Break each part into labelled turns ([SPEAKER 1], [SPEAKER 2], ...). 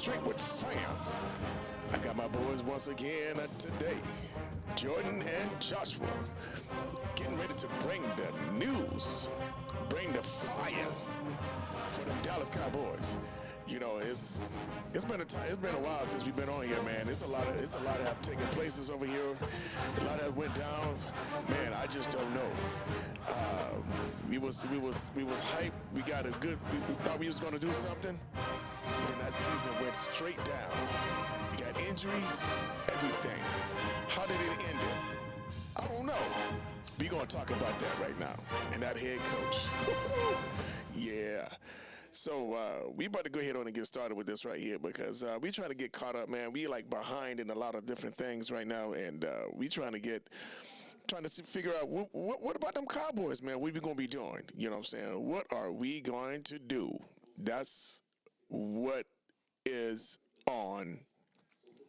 [SPEAKER 1] straight with fam. I got my boys once again today, Jordan and Joshua, getting ready to bring the news, bring the fire for them Dallas Cowboys. You know, it's been a time, it's been a while since we've been on here, man. It's a lot of have taken places over here. A lot have went down. Man, I just don't know. We was hyped. We got a good. We thought we was going to do something. Then that season went straight down. We got injuries, everything. How did it end it? I don't know. We gonna talk about that right now. And that head coach. Yeah. So we about to go ahead on and get started with this right here because we trying to get caught up, man. We like behind in a lot of different things right now, and we trying to figure out what about them Cowboys, man. What we gonna be doing? You know what I'm saying? What are we going to do? That's what is on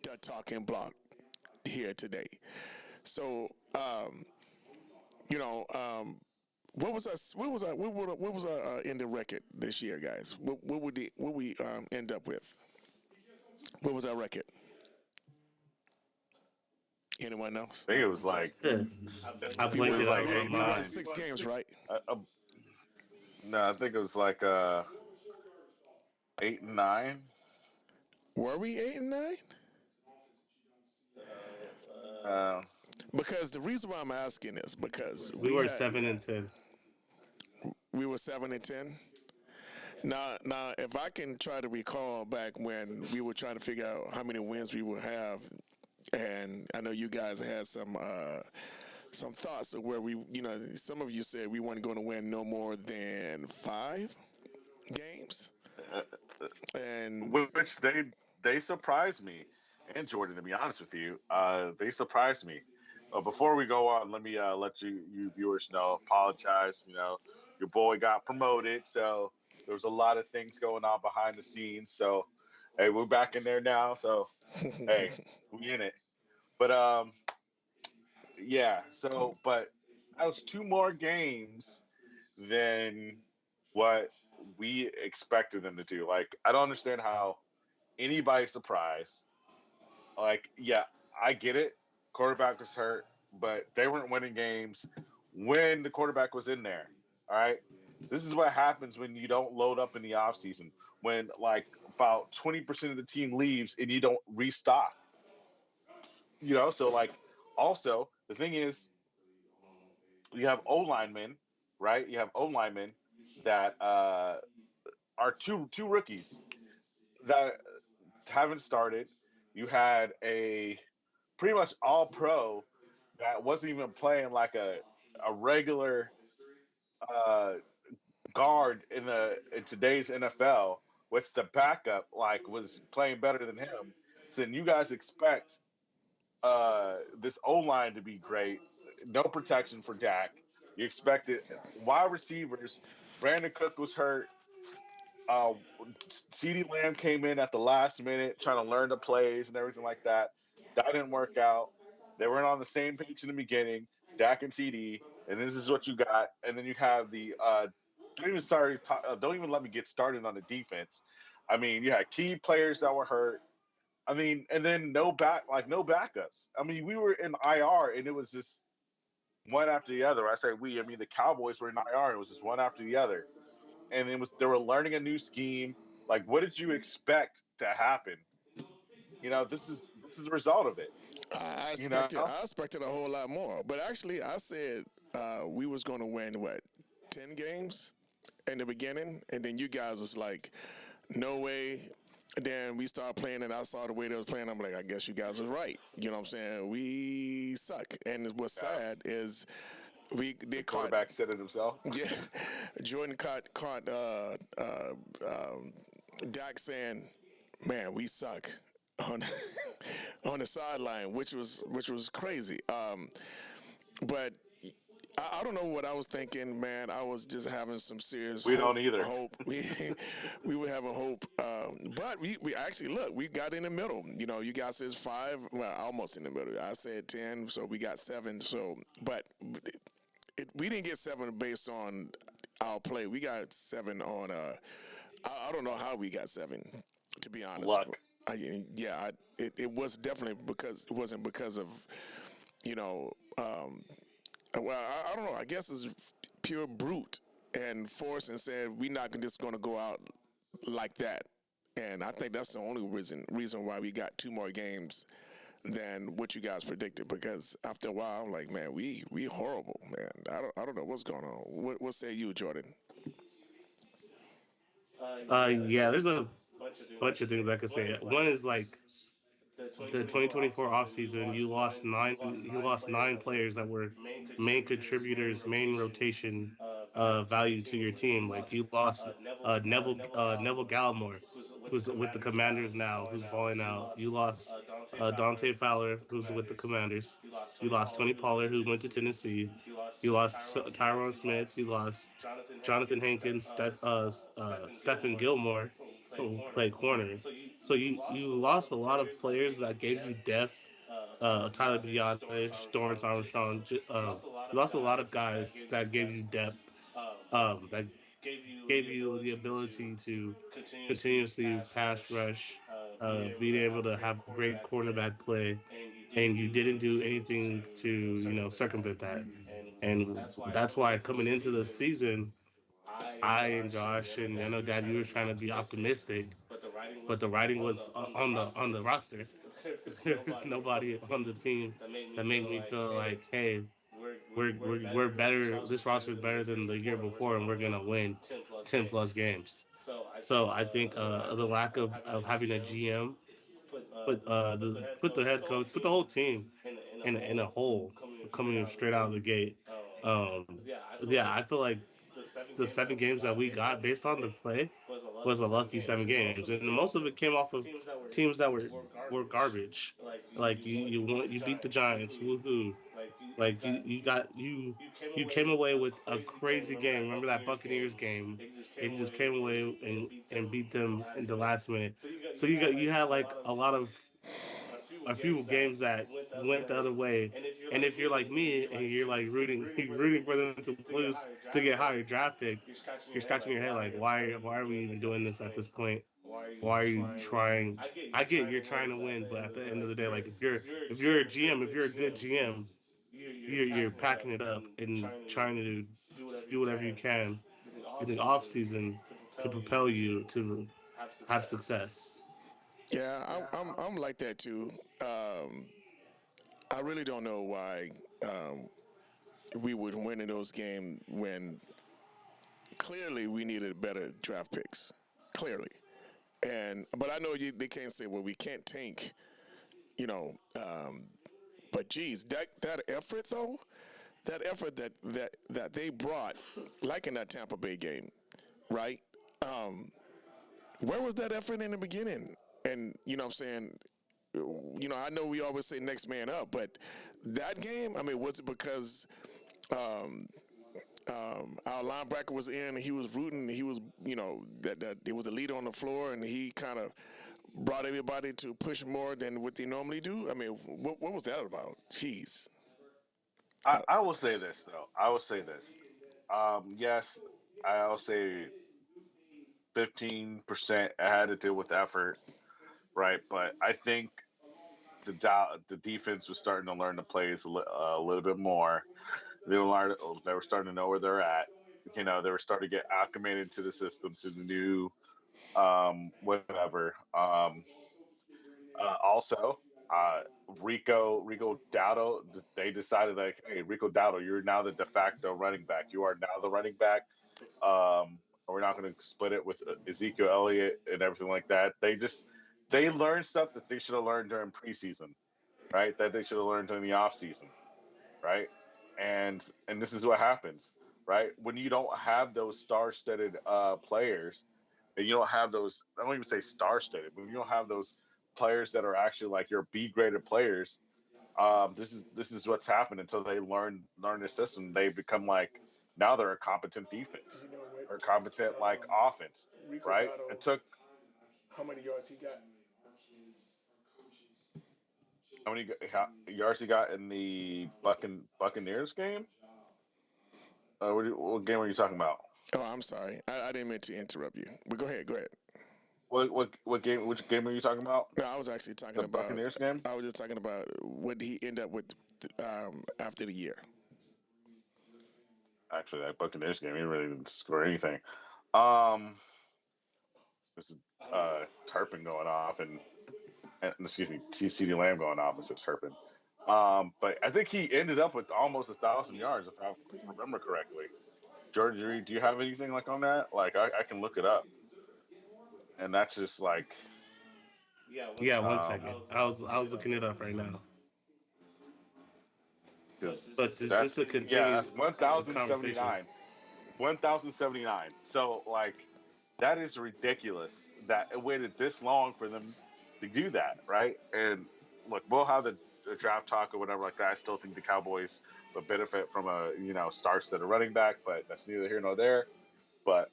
[SPEAKER 1] the talking block here today. So you know. What was our ending record this year, guys? What we end up with? What was our record? Anyone else?
[SPEAKER 2] I think it was like
[SPEAKER 3] Yeah. I
[SPEAKER 2] I think it
[SPEAKER 3] blinked
[SPEAKER 2] was
[SPEAKER 3] it out
[SPEAKER 2] like
[SPEAKER 3] of my
[SPEAKER 2] eight
[SPEAKER 1] We won
[SPEAKER 3] mind.
[SPEAKER 2] nine.
[SPEAKER 1] 6 games, right?
[SPEAKER 2] No, I think it was like 8 and 9.
[SPEAKER 1] Were we 8 and 9?
[SPEAKER 2] Uh,
[SPEAKER 1] Because the reason why I'm asking is because
[SPEAKER 3] We were 7-10.
[SPEAKER 1] we were 7 and 10. Now, if I can try to recall back when we were trying to figure out how many wins we would have, and I know you guys had some thoughts of where we, some of you said we weren't going to win no more than 5 games, and
[SPEAKER 2] which they surprised me and Jordan. To be honest with you, they surprised me. Before we go on, let me let you viewers know. Apologize. Your boy got promoted, so there was a lot of things going on behind the scenes. So, hey, we're back in there now. So, hey, we in it. But yeah. So, but that was 2 more games than what we expected them to do. Like, I don't understand how anybody's surprised. Like, yeah, I get it. Quarterback was hurt, but they weren't winning games when the quarterback was in there. All right. This is what happens when you don't load up in the offseason. When like about 20% of the team leaves and you don't restock. So like also the thing is you have O linemen, right? You have O linemen that are two rookies that haven't started. You had a pretty much all pro that wasn't even playing like a regular uh, guard in today's NFL, which the backup like was playing better than him. So then you guys expect this O line to be great, no protection for Dak. You expected wide receivers. Brandon Cook was hurt. Uh, CeeDee Lamb came in at the last minute trying to learn the plays and everything like that. That didn't work out. They weren't on the same page in the beginning, Dak and CD, and this is what you got. And then you have the don't even let me get started on the defense. I mean, you had key players that were hurt. I mean, and then no backups. I mean, we were in IR and it was just one after the other. I say we, I mean the Cowboys were in IR. It was just one after the other, and it was they were learning a new scheme. Like, what did you expect to happen? This is the result of it.
[SPEAKER 1] I
[SPEAKER 2] You know,
[SPEAKER 1] expected a whole lot more. But actually, I said we was going to win 10 games in the beginning, and then you guys was like, no way. And then we started playing, and I saw the way they was playing. I'm like, I guess you guys was right. You know what I'm saying? We suck. And what's sad is they
[SPEAKER 2] the
[SPEAKER 1] caught.
[SPEAKER 2] quarterback said it himself.
[SPEAKER 1] Yeah, Jordan caught Dak saying, "Man, we suck." On on the sideline, which was crazy. But I don't know what I was thinking, man. I was just having some serious
[SPEAKER 2] We don't either.
[SPEAKER 1] hope. We were having hope, but we actually look. We got in the middle. You guys says 5, well, almost in the middle. I said 10, so we got 7. So, but we didn't get 7 based on our play. We got 7 on. I don't know how we got 7. To be honest,
[SPEAKER 2] Luck.
[SPEAKER 1] Yeah, it was definitely because it wasn't because of you know. Well, I don't know. I guess it's pure brute and force, and said we're not just going to go out like that. And I think that's the only reason why we got two more games than what you guys predicted. Because after a while, I'm like, man, we horrible, man. I don't know what's going on. What say you, Jordan?
[SPEAKER 3] Yeah, there's a bunch of things I could say. One is like the 2024 offseason, you lost nine players that were main contributors, main rotation value to your team. Like you lost Neville Gallimore, who's with the Commanders now, who's balling out. You lost Dante Fowler, who's with the Commanders. You lost Tony Pollard, who went to Tennessee. You lost Tyron Smith. You lost Jonathan Hankins, Stephen Gilmore, who played corner. So you lost a lot of players that gave you depth. Tyler Biadasz, Dorrance Armstrong. You lost a lot of guys that gave you depth. That gave you the ability to continuously pass rush, being able to have great quarterback play, and you didn't do anything to circumvent that. And that's why coming into the season, I and Josh and I know Dad, you were trying to be optimistic, but the writing was on the roster. There was nobody on the team that made me feel like, hey, we're better. This roster is better than the year before, and we're gonna win 10+ games. So I think the lack of having a GM put the head coach, put the whole team in a hole coming straight out of the gate. Yeah, I feel like the 7 games that we got based on the play was a lucky 7 games, and most of it came off of teams that were garbage. Like you beat the Giants, woohoo! Like you came away with a crazy game. Remember that Buccaneers game? And you just came away and beat them in the last minute. So you had like a few games that went the other way. And if you're like me and you're like rooting for them to lose to get higher draft picks, you're scratching your head like why are we even doing this at this point? Why are you trying? I get you're trying to win, but at the end of the day, like if you're a GM, if you're a good GM, you're packing it up and trying to do whatever you can in the off season to propel you to have success.
[SPEAKER 1] Yeah, I'm like that too. Um, I really don't know why we would win in those games when clearly we needed better draft picks. Clearly, and but I know they can't say, well, we can't tank, you know. But geez, that effort though, that effort that they brought, like in that Tampa Bay game, right? Um, where was that effort in the beginning? And you know what I'm saying? I know we always say next man up, but that game, I mean, was it because um, our linebacker was in, and he was rooting, he was, that it was a leader on the floor, and he kind of brought everybody to push more than what they normally do? I mean, what was that about? Jeez.
[SPEAKER 2] I will say this though. I will say this. Yes, I'll say 15% had to do with effort, right? But I think the defense was starting to learn the plays a little bit more. They were starting to know where they're at. They were starting to get acclimated to the system, to the new whatever. Also, uh, Rico Dowdle, they decided like, hey, Rico Dowdle, you're now the de facto running back. You are now the running back. We're not going to split it with Ezekiel Elliott and everything like that. They learned stuff that they should have learned during preseason, right? That they should have learned during the off season, right? And this is what happens, right? When you don't have those star-studded players, and you don't have those. I don't even say star-studded, but you don't have those players that are actually like your B-graded players. This is what's happened until they learn the system. They become like now they're a competent defense
[SPEAKER 1] You know what?
[SPEAKER 2] or a competent like offense,
[SPEAKER 1] Rico
[SPEAKER 2] right?
[SPEAKER 1] Dotto,
[SPEAKER 2] It took
[SPEAKER 1] how many yards he got?
[SPEAKER 2] how many yards he got in the Buccaneers game? What game are you talking about?
[SPEAKER 1] Oh, I'm sorry. I didn't mean to interrupt you. But go ahead. Go ahead.
[SPEAKER 2] What game? Which game are you talking about?
[SPEAKER 1] No, I was actually talking
[SPEAKER 2] The
[SPEAKER 1] about.
[SPEAKER 2] Buccaneers game?
[SPEAKER 1] I was just talking about what he end up with after the year.
[SPEAKER 2] Actually, that Buccaneers game, he really didn't score anything. Um, this is Turpin going off, and excuse me, CD Lamb going off. I said Turpin. But I think he ended up with almost 1,000 yards, if I remember correctly. George Reed, do you have anything like on that? Like I can look it up, and that's just like
[SPEAKER 3] Yeah, one
[SPEAKER 2] um
[SPEAKER 3] second. I was looking it up right now.
[SPEAKER 2] because
[SPEAKER 3] But it's just
[SPEAKER 2] that's
[SPEAKER 3] to
[SPEAKER 2] yeah,
[SPEAKER 3] continue
[SPEAKER 2] that's
[SPEAKER 3] the conversation.
[SPEAKER 2] 1,079. So like that is ridiculous that it waited this long for them to do that, right? And look, we'll have the draft talk or whatever like that. I still think the Cowboys would benefit from a starts that are running back, but that's neither here nor there. But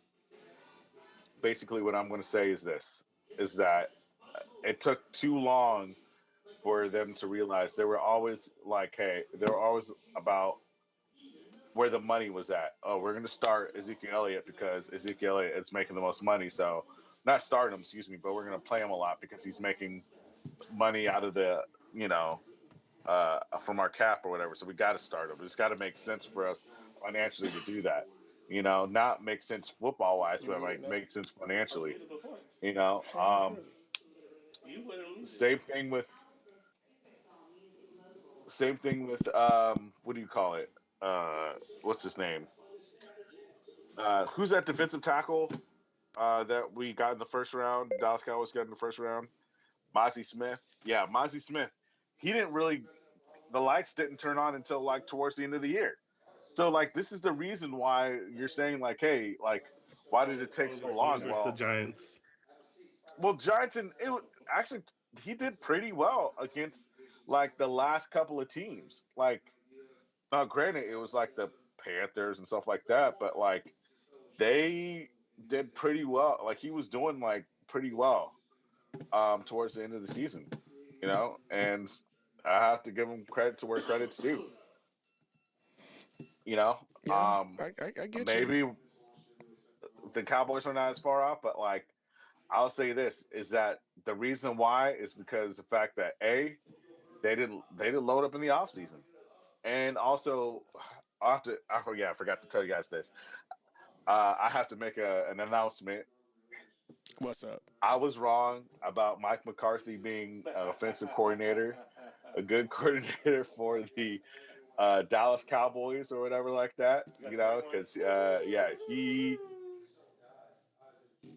[SPEAKER 2] basically, what I'm going to say is this: is that it took too long for them to realize they were always like, hey, they were always about where the money was at. Oh, we're going to start Ezekiel Elliott because Ezekiel Elliott is making the most money. So, not starting him, excuse me, but we're going to play him a lot because he's making money out of the, you know, from our cap or whatever. So we got to start him. It's got to make sense for us financially to do that. Not make sense football wise, but like make sense financially. You know, same thing with what do you call it? What's his name? Who's that defensive tackle that we got in the first round? Dallas Cowboys got in the first round. Mozzie Smith. Yeah, Mozzie Smith. He didn't really. The lights didn't turn on until like towards the end of the year. So like this is the reason why you're saying like, hey, like, why did it take so
[SPEAKER 3] Only
[SPEAKER 2] long?
[SPEAKER 3] versus the Giants.
[SPEAKER 2] Well, Johnson, actually he did pretty well against like the last couple of teams. Like, now granted, it was like the Panthers and stuff like that, but like they did pretty well. Like he was doing like pretty well towards the end of the season, and I have to give him credit to where credit's due. You know,
[SPEAKER 1] Yeah, I get you.
[SPEAKER 2] maybe the Cowboys are not as far off, but like I'll say this is that the reason why is because the fact that they didn't load up in the offseason. And also I forgot to tell you guys this. I have to make an announcement.
[SPEAKER 1] What's up?
[SPEAKER 2] I was wrong about Mike McCarthy being an offensive coordinator, a good coordinator for the Dallas Cowboys or whatever like that. Because yeah, he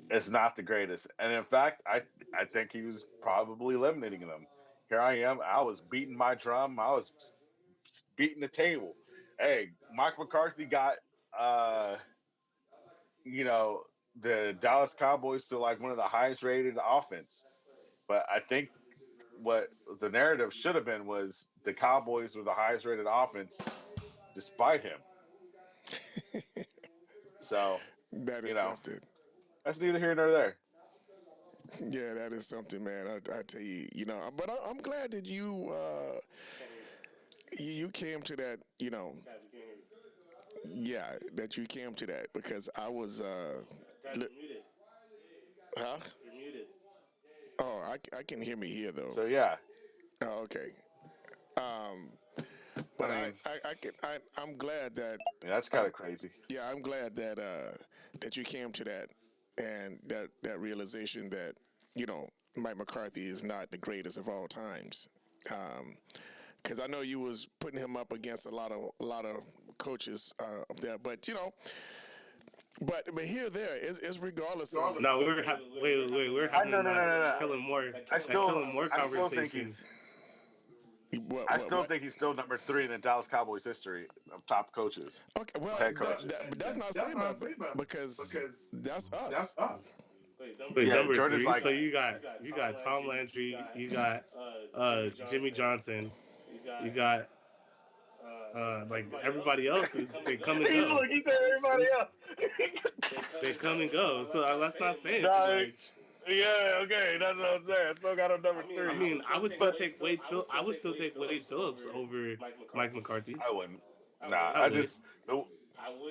[SPEAKER 2] is not the greatest, and in fact, I think he was probably eliminating them. Here I am. I was beating my drum. I was beating the table. Hey, Mike McCarthy got uh, you know the Dallas Cowboys to like one of the highest rated offense. But I think what the narrative should have been was the Cowboys were the highest rated offense despite him. So,
[SPEAKER 1] That is
[SPEAKER 2] you know,
[SPEAKER 1] something.
[SPEAKER 2] that's neither here nor there.
[SPEAKER 1] Yeah, that is something, man. I tell you, but I'm glad that you came to that, yeah, that you came to that because I was, li- huh? Oh, I can hear me here though.
[SPEAKER 2] So yeah,
[SPEAKER 1] Oh, okay. Um,
[SPEAKER 2] I
[SPEAKER 1] but
[SPEAKER 2] mean,
[SPEAKER 1] I'm glad that,
[SPEAKER 2] yeah, that's kind
[SPEAKER 1] um,
[SPEAKER 2] of crazy.
[SPEAKER 1] yeah, I'm glad that you came to that and that realization that, you know, Mike McCarthy is not the greatest of all times. Because I know you was putting him up against a lot of coaches up there, but but here there is regardless of
[SPEAKER 3] No, wait. We're
[SPEAKER 2] I
[SPEAKER 3] having
[SPEAKER 2] no no no no no. I
[SPEAKER 3] that
[SPEAKER 2] still
[SPEAKER 3] Kellen Moore
[SPEAKER 2] I still think
[SPEAKER 3] conversation.
[SPEAKER 2] he's
[SPEAKER 1] what
[SPEAKER 2] I
[SPEAKER 1] what
[SPEAKER 2] still
[SPEAKER 1] what.
[SPEAKER 2] think he's still number three in the Dallas Cowboys history of top coaches,
[SPEAKER 1] Okay, well
[SPEAKER 2] head coaches.
[SPEAKER 1] but that's not saying that because that's us.
[SPEAKER 3] Wait,
[SPEAKER 2] Yeah,
[SPEAKER 3] number
[SPEAKER 2] Jordan's
[SPEAKER 3] three.
[SPEAKER 2] like
[SPEAKER 3] So you got Tom Landry, you got Jimmy Johnson, you got like everybody else. They come and
[SPEAKER 2] he's
[SPEAKER 3] go.
[SPEAKER 2] looking at everybody else.
[SPEAKER 3] They come and go. So that's not saying
[SPEAKER 2] Nah,
[SPEAKER 3] like.
[SPEAKER 2] yeah, okay, that's what I'm saying. I still got him number
[SPEAKER 3] I
[SPEAKER 2] three.
[SPEAKER 3] mean, I would still take I would still take Wade Phillips over Mike McCarthy.
[SPEAKER 2] I wouldn't. Nah,
[SPEAKER 3] I
[SPEAKER 2] I
[SPEAKER 3] would.
[SPEAKER 2] just the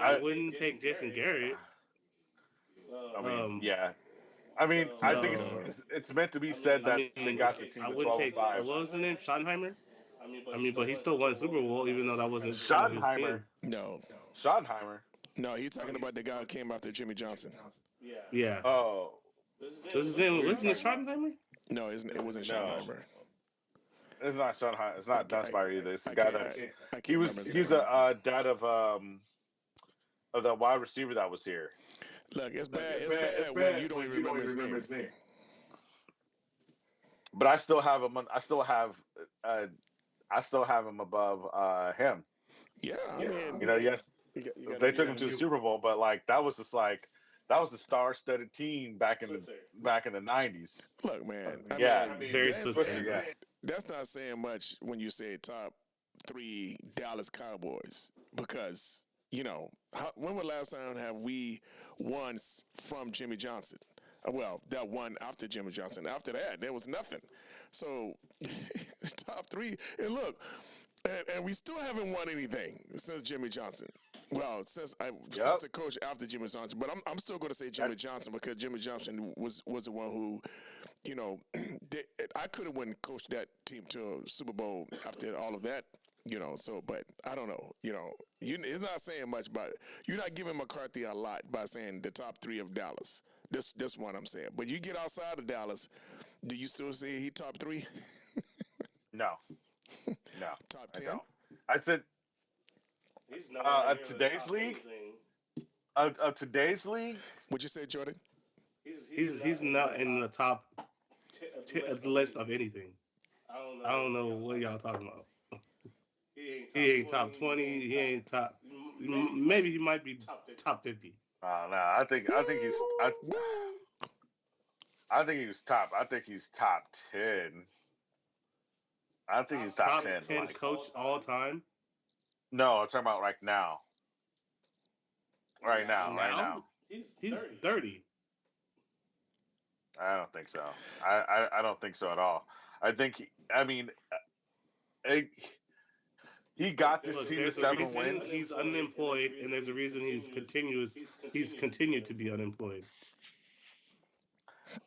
[SPEAKER 3] I
[SPEAKER 2] I
[SPEAKER 3] wouldn't take Jason Garrett.
[SPEAKER 2] I mean,
[SPEAKER 3] Um,
[SPEAKER 2] yeah. I mean, I think
[SPEAKER 3] So
[SPEAKER 2] it's meant to be said
[SPEAKER 3] I
[SPEAKER 2] that they
[SPEAKER 3] mean,
[SPEAKER 2] got the team
[SPEAKER 3] I
[SPEAKER 2] to
[SPEAKER 3] wouldn't
[SPEAKER 2] 12 and
[SPEAKER 3] take
[SPEAKER 2] 5.
[SPEAKER 3] what was his name, Schottenheimer. I mean, but he still won a Super Bowl, even though that wasn't his
[SPEAKER 2] Schottenheimer,
[SPEAKER 3] team.
[SPEAKER 1] No,
[SPEAKER 2] Schottenheimer.
[SPEAKER 1] no, he's talking about the guy who came after Jimmy Johnson.
[SPEAKER 3] Yeah,
[SPEAKER 2] Oh,
[SPEAKER 3] so his name
[SPEAKER 2] who are you
[SPEAKER 3] wasn't it
[SPEAKER 2] talking about?
[SPEAKER 3] Schottenheimer?
[SPEAKER 1] No, it wasn't
[SPEAKER 2] No,
[SPEAKER 1] Schottenheimer.
[SPEAKER 2] it's not Schottenheimer. It's
[SPEAKER 1] I
[SPEAKER 2] not
[SPEAKER 1] can't,
[SPEAKER 2] Dunspire either. It's the
[SPEAKER 1] I
[SPEAKER 2] guy
[SPEAKER 1] can't,
[SPEAKER 2] that's
[SPEAKER 1] I can't remember his
[SPEAKER 2] he's
[SPEAKER 1] name.
[SPEAKER 2] a dad of the wide receiver that was here.
[SPEAKER 1] Look, it's bad. It's bad when you don't even remember his name.
[SPEAKER 2] But I still have him. Uh, I still have him above him.
[SPEAKER 1] Yeah, I mean,
[SPEAKER 2] You know, yes,
[SPEAKER 1] you got to
[SPEAKER 2] they
[SPEAKER 1] give
[SPEAKER 2] took him
[SPEAKER 1] him.
[SPEAKER 2] to the Super Bowl, but like that was just like that was the star-studded team back in the '90s.
[SPEAKER 1] Look, man. I
[SPEAKER 2] Yeah,
[SPEAKER 1] mean,
[SPEAKER 3] Very
[SPEAKER 1] that's
[SPEAKER 3] Switzer.
[SPEAKER 2] yeah.
[SPEAKER 1] that's not saying much when you say top 3 Dallas Cowboys because when was the last time have we won from Jimmy Johnson? Well, that one after Jimmy Johnson. After that, there was nothing. So top 3, and look, and we still haven't won anything since Jimmy Johnson. Well, since
[SPEAKER 2] Yep.
[SPEAKER 1] the coach after Jimmy Johnson, but I'm still going to say Jimmy Johnson because Jimmy Johnson was the one who, I could have went and coached that team to a Super Bowl after all of that. So, but I don't know. It's not saying much, but you're not giving McCarthy a lot by saying the top 3 of Dallas. This one I'm saying. But you get outside of Dallas, do you still say he top 3?
[SPEAKER 2] No, no,
[SPEAKER 1] Top
[SPEAKER 2] I
[SPEAKER 1] 10?
[SPEAKER 2] don't. I said of today's league. Of today's league,
[SPEAKER 1] What'd you say, Jordan?
[SPEAKER 3] He's not in the top list of anything. I don't know what y'all talking about. He ain't top 20. He ain't top. Maybe he might be top 50.
[SPEAKER 2] no, I think he was top. I think he's top 10. I think he's top
[SPEAKER 3] Top
[SPEAKER 2] 10.
[SPEAKER 3] 10
[SPEAKER 2] Like,
[SPEAKER 3] coach all time.
[SPEAKER 2] no, I'm talking about right now. Right now.
[SPEAKER 3] He's 30.
[SPEAKER 2] I don't think so. I don't think so at all. I think eh, he got this
[SPEAKER 3] Look,
[SPEAKER 2] team to
[SPEAKER 3] there's a
[SPEAKER 2] 7
[SPEAKER 3] reason
[SPEAKER 2] wins.
[SPEAKER 3] he's unemployed, and there's a reason he's continued to be unemployed.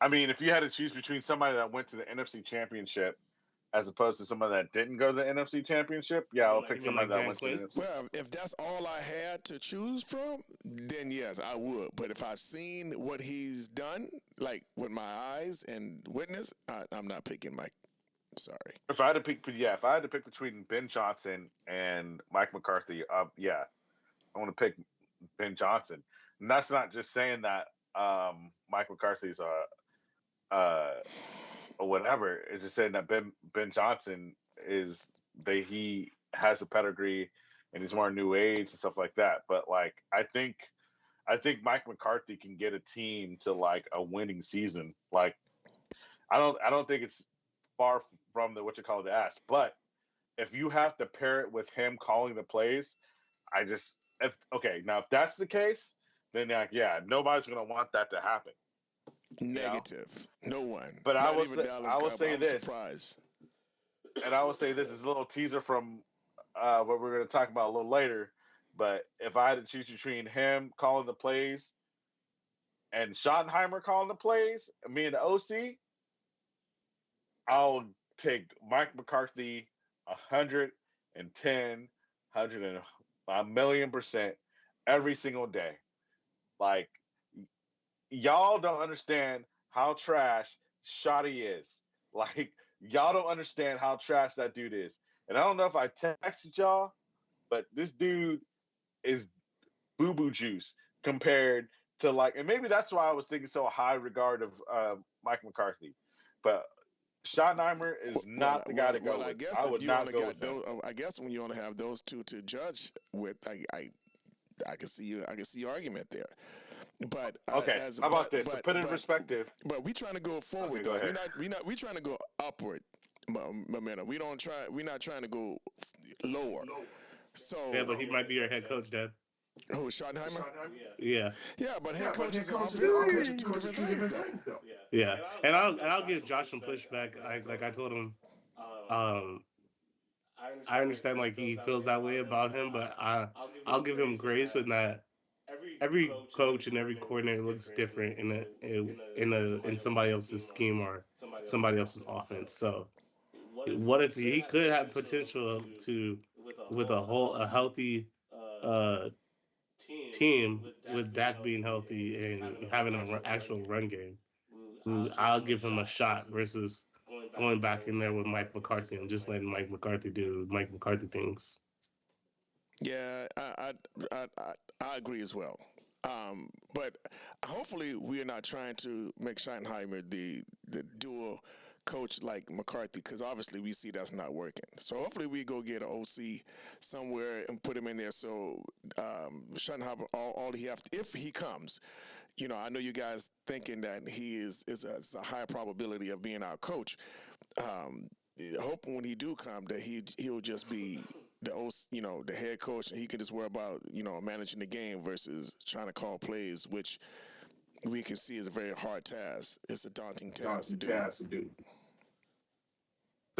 [SPEAKER 2] I mean, if you had to choose between somebody that went to the NFC Championship as opposed to somebody that didn't go to the NFC Championship, yeah, I'll pick
[SPEAKER 3] You mean
[SPEAKER 2] somebody
[SPEAKER 3] like
[SPEAKER 2] that
[SPEAKER 3] Dan
[SPEAKER 2] went to the
[SPEAKER 3] Quinn?
[SPEAKER 2] NFC.
[SPEAKER 1] Well, if that's all I had to choose from, then yes, I would. But if I've seen what he's done, like with my eyes and witness, I'm not picking Mike. Sorry.
[SPEAKER 2] If I had to pick between Ben Johnson and Mike McCarthy, yeah, I want to pick Ben Johnson. And that's not just saying that Mike McCarthy's or whatever. It's just saying that Ben Johnson he has a pedigree and he's more new age and stuff like that. But like I think Mike McCarthy can get a team to like a winning season. Like I don't think it's far from the what you call the ass. But if you have to pair it with him calling the plays, now if that's the case, then like yeah, nobody's gonna want that to happen.
[SPEAKER 1] Negative. No one.
[SPEAKER 2] But
[SPEAKER 1] Not even Dallas
[SPEAKER 2] I will
[SPEAKER 1] Cowboys.
[SPEAKER 2] say
[SPEAKER 1] I'm
[SPEAKER 2] this,
[SPEAKER 1] surprised.
[SPEAKER 2] and I will say this is a little teaser from what we're going to talk about a little later. But if I had to choose between him calling the plays and Schottenheimer calling the plays, me and the OC, I'll take Mike McCarthy 110, 1,000,000% every single day. Like y'all don't understand how trash Shoddy is. Like y'all don't understand how trash that dude is. And I don't know if I texted y'all, but this dude is boo boo juice compared to like, and maybe that's why I was thinking so high regard of Mike McCarthy. But Schottenheimer is not the guy to go
[SPEAKER 1] I
[SPEAKER 2] with.
[SPEAKER 1] guess
[SPEAKER 2] I
[SPEAKER 1] if
[SPEAKER 2] would
[SPEAKER 1] you
[SPEAKER 2] not
[SPEAKER 1] only
[SPEAKER 2] go
[SPEAKER 1] got
[SPEAKER 2] with him.
[SPEAKER 1] those, I guess when you only have those two to judge with, I can see you. I can see your argument there. But
[SPEAKER 2] Okay, how about this? To put it in perspective.
[SPEAKER 1] But we trying to go forward.
[SPEAKER 2] Okay, go ahead.
[SPEAKER 1] We trying to go upward momentum. We're not trying to go lower. So
[SPEAKER 3] Yeah, but he might be your head coach, Dad.
[SPEAKER 1] who, Schottenheimer?
[SPEAKER 3] Yeah.
[SPEAKER 1] Yeah, but head coaches and offensive coach are two different things, though.
[SPEAKER 3] Yeah, and I'll give Josh some pushback. I told him, I understand like he feels that way about him, but I'll give him grace in that every coach and every coordinator looks different in somebody else's scheme or somebody else's offense. So what if he could have potential to with a healthy uh team with Dak being healthy and having an actual run game? I'll give him a shot versus going back in there with Mike McCarthy and just letting Mike McCarthy do Mike McCarthy things.
[SPEAKER 1] Yeah, I agree as well. But hopefully we are not trying to make Schottenheimer the dual coach like McCarthy, because obviously we see that's not working. So hopefully we go get an OC somewhere and put him in there. So Schottenheimer, all he have to, if he comes, I know you guys thinking that he is a high probability of being our coach. Um, Hoping when he do come that he'll just be the the head coach, and he can just worry about managing the game versus trying to call plays, which we can see is a very hard task. It's a daunting task to do.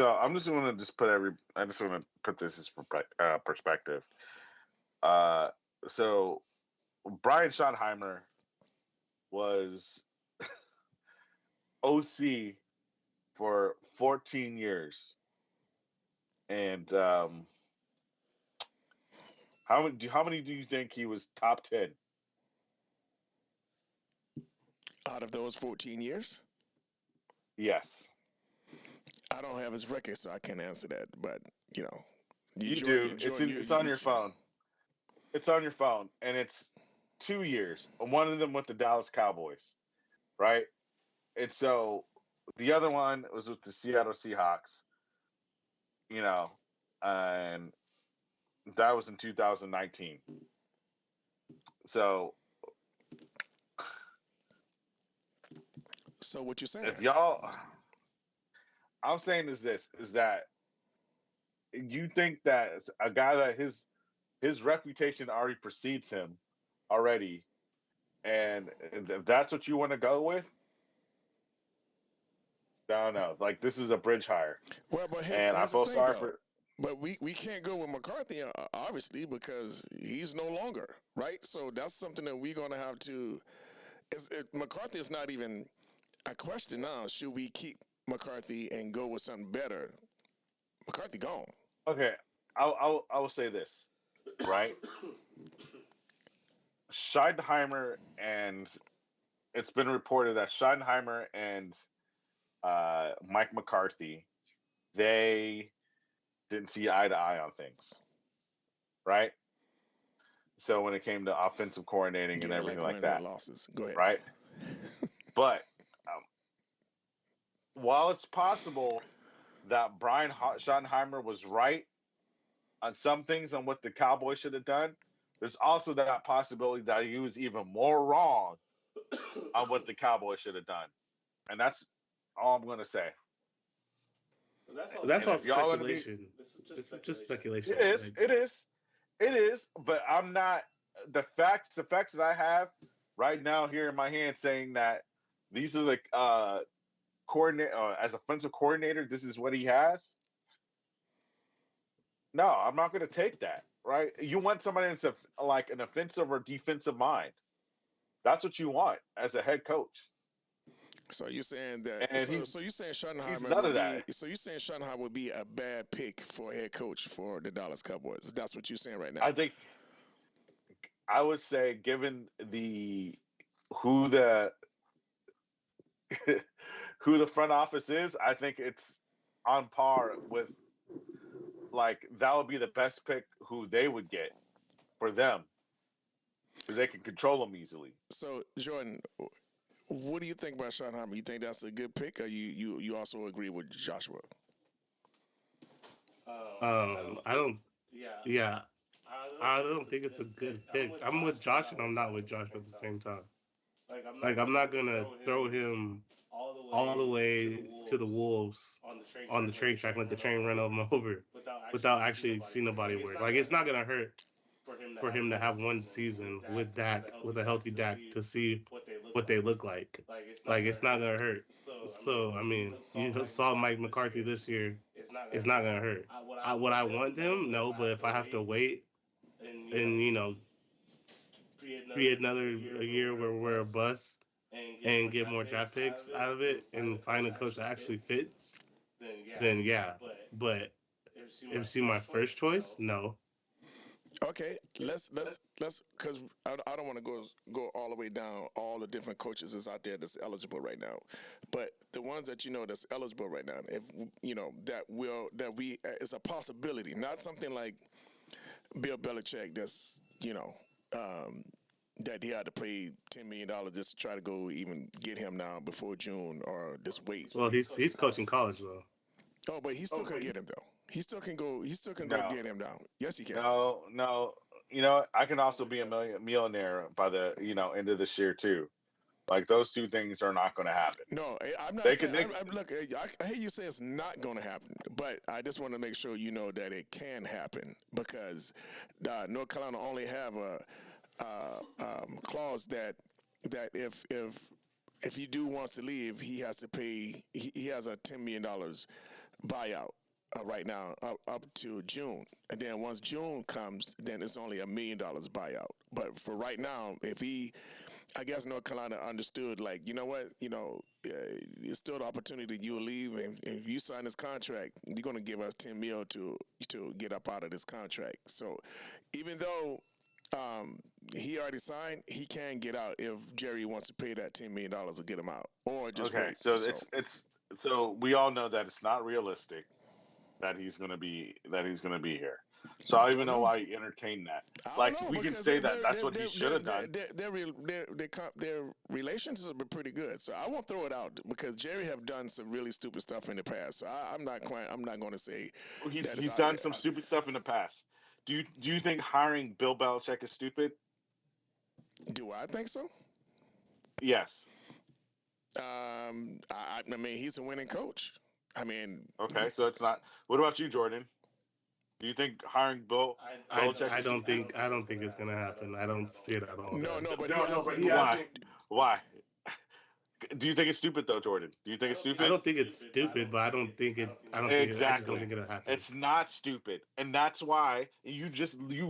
[SPEAKER 2] So I'm just going to I just want to put this as perspective. Uh, so Brian Schottenheimer was OC for 14 years, and how many do you think he was top 10?
[SPEAKER 1] Out of those 14 years,
[SPEAKER 2] Yes,
[SPEAKER 1] I don't have his record, so I can't answer that. But
[SPEAKER 2] you
[SPEAKER 1] Jordan,
[SPEAKER 2] do.
[SPEAKER 1] Jordan,
[SPEAKER 2] It's on your phone. It's on your phone, and it's 2 years. One of them with the Dallas Cowboys, right? And so the other one was with the Seattle Seahawks, you know, and that was in 2019. So
[SPEAKER 1] So what you're saying?
[SPEAKER 2] if y'all, I'm saying is that you think that a guy that his reputation already precedes him already, and if that's what you want to go with, I don't know. Like, this is a bridge hire,
[SPEAKER 1] Well, but
[SPEAKER 2] and I
[SPEAKER 1] here's the
[SPEAKER 2] feel
[SPEAKER 1] thing
[SPEAKER 2] sorry
[SPEAKER 1] though.
[SPEAKER 2] for.
[SPEAKER 1] But we can't go with McCarthy, obviously, because he's no longer, right? So that's something that we're going to have to. McCarthy is not even a question now. Should we keep McCarthy and go with something better? McCarthy gone.
[SPEAKER 2] Okay, I will say this, right? Scheidenheimer, and it's been reported that Scheidenheimer and Mike McCarthy, they didn't see eye to eye on things, right? So when it came to offensive coordinating and
[SPEAKER 1] Yeah,
[SPEAKER 2] everything
[SPEAKER 1] like
[SPEAKER 2] like
[SPEAKER 1] wins and
[SPEAKER 2] that,
[SPEAKER 1] losses. Go ahead.
[SPEAKER 2] right? But while it's possible that Brian Schottenheimer was right on some things on what the Cowboys should have done, there's also that possibility that he was even more wrong on what the Cowboys should have done. And that's all I'm going to say.
[SPEAKER 3] But that's
[SPEAKER 2] And
[SPEAKER 3] all
[SPEAKER 2] if y'all going to be,
[SPEAKER 3] speculation. This is just speculation.
[SPEAKER 2] it is,
[SPEAKER 3] Like,
[SPEAKER 2] it is. But I'm not the facts that I have right now here in my hand saying that these are the coordinate as offensive coordinator. This is what he has. No, I'm not going to take that. Right? You want somebody that's like an offensive or defensive mind. That's what you want as a head coach.
[SPEAKER 1] So you're saying that?
[SPEAKER 2] And
[SPEAKER 1] So you're saying
[SPEAKER 2] he's
[SPEAKER 1] Schottenheimer
[SPEAKER 2] none
[SPEAKER 1] would
[SPEAKER 2] of
[SPEAKER 1] be?
[SPEAKER 2] that.
[SPEAKER 1] So you're saying Schottenheimer would be a bad pick for a head coach for the Dallas Cowboys? That's what you're saying right now.
[SPEAKER 2] I think I would say, given the who the who the front office is, I think it's on par with, like, that would be the best pick who they would get for them because they can control them easily.
[SPEAKER 1] So Jordan, what do you think about Schottenheimer? You think that's a good pick, or you also agree with Joshua?
[SPEAKER 3] I don't. Yeah, I don't think it's a good pick. I'm with Josh and I'm not with Josh at the same time. Like, I'm not gonna throw him all the way to the wolves on the train track, let the train run him over, without actually seeing nobody work. Like, it's not gonna hurt for him to have one season with Dak, with a healthy Dak, to see what they look like. Like, it's not gonna hurt. So I mean, you saw Mike McCarthy this year. It's not gonna hurt. Would I want him? No, but if I have to wait and create another a year where we're a bust and get more draft picks out of it and find a coach that actually fits, then yeah. But if you see my first choice, no.
[SPEAKER 1] Okay, let's because I don't want to go all the way down all the different coaches that's out there that's eligible right now, but the ones that you know that's eligible right now, if you know that we it's a possibility, not something like Bill Belichick that's that he had to pay $10 million just to try to go even get him now before June or just wait.
[SPEAKER 3] Well, he's coaching college though.
[SPEAKER 1] Oh, but he still can get him though. He still can go. He still can go
[SPEAKER 2] No,
[SPEAKER 1] get him down. Yes, he can.
[SPEAKER 2] no. I can also be a millionaire by the end of this year too. Like those two things are not going to happen.
[SPEAKER 1] No, I'm not
[SPEAKER 2] They
[SPEAKER 1] saying.
[SPEAKER 2] can. They,
[SPEAKER 1] Look, I hear you say it's not going to happen, but I just want to make sure you know that it can happen because North Carolina only have a clause that if he wants to leave, he has to pay. He has a $10 million buyout right now up to June, and then once June comes, then it's only $1 million buyout. But for right now, I guess North Carolina understood, like, you know what, it's still the opportunity you'll leave, and if you sign this contract, you're going to give us $10 million to get up out of this contract. So even though he already signed, he can get out if Jerry wants to pay that $10 million to get him out, or just
[SPEAKER 2] okay,
[SPEAKER 1] wait.
[SPEAKER 2] so so we all know that it's not realistic that he's going to be here. So I don't even
[SPEAKER 1] Don't
[SPEAKER 2] know
[SPEAKER 1] know.
[SPEAKER 2] why you entertain that.
[SPEAKER 1] I don't
[SPEAKER 2] Like
[SPEAKER 1] know
[SPEAKER 2] we can
[SPEAKER 1] because
[SPEAKER 2] say that that's what he should have done.
[SPEAKER 1] their relations have been pretty good. So I won't throw it out because Jerry have done some really stupid stuff in the past. So I'm not going to say that it's
[SPEAKER 2] He's
[SPEAKER 1] out of
[SPEAKER 2] done
[SPEAKER 1] there.
[SPEAKER 2] some stupid stuff in the past. Do you think hiring Bill Belichick is stupid?
[SPEAKER 1] Do I think so?
[SPEAKER 2] Yes.
[SPEAKER 1] I mean, he's a winning coach. I mean,
[SPEAKER 2] Okay, so it's not. What about you, Jordan? Do you think hiring Bill Belichick
[SPEAKER 3] I
[SPEAKER 2] is
[SPEAKER 3] don't
[SPEAKER 2] stupid?
[SPEAKER 3] think it's gonna happen. I don't see it at all,
[SPEAKER 1] no,
[SPEAKER 3] guys.
[SPEAKER 1] but he hasn't.
[SPEAKER 2] Why? Why? Do you think it's stupid though, Jordan? Do you think it's
[SPEAKER 3] I
[SPEAKER 2] stupid?
[SPEAKER 3] don't think it's stupid, but I don't think it. I just don't
[SPEAKER 2] Exactly.
[SPEAKER 3] think it'll happen.
[SPEAKER 2] It's not stupid. And that's why you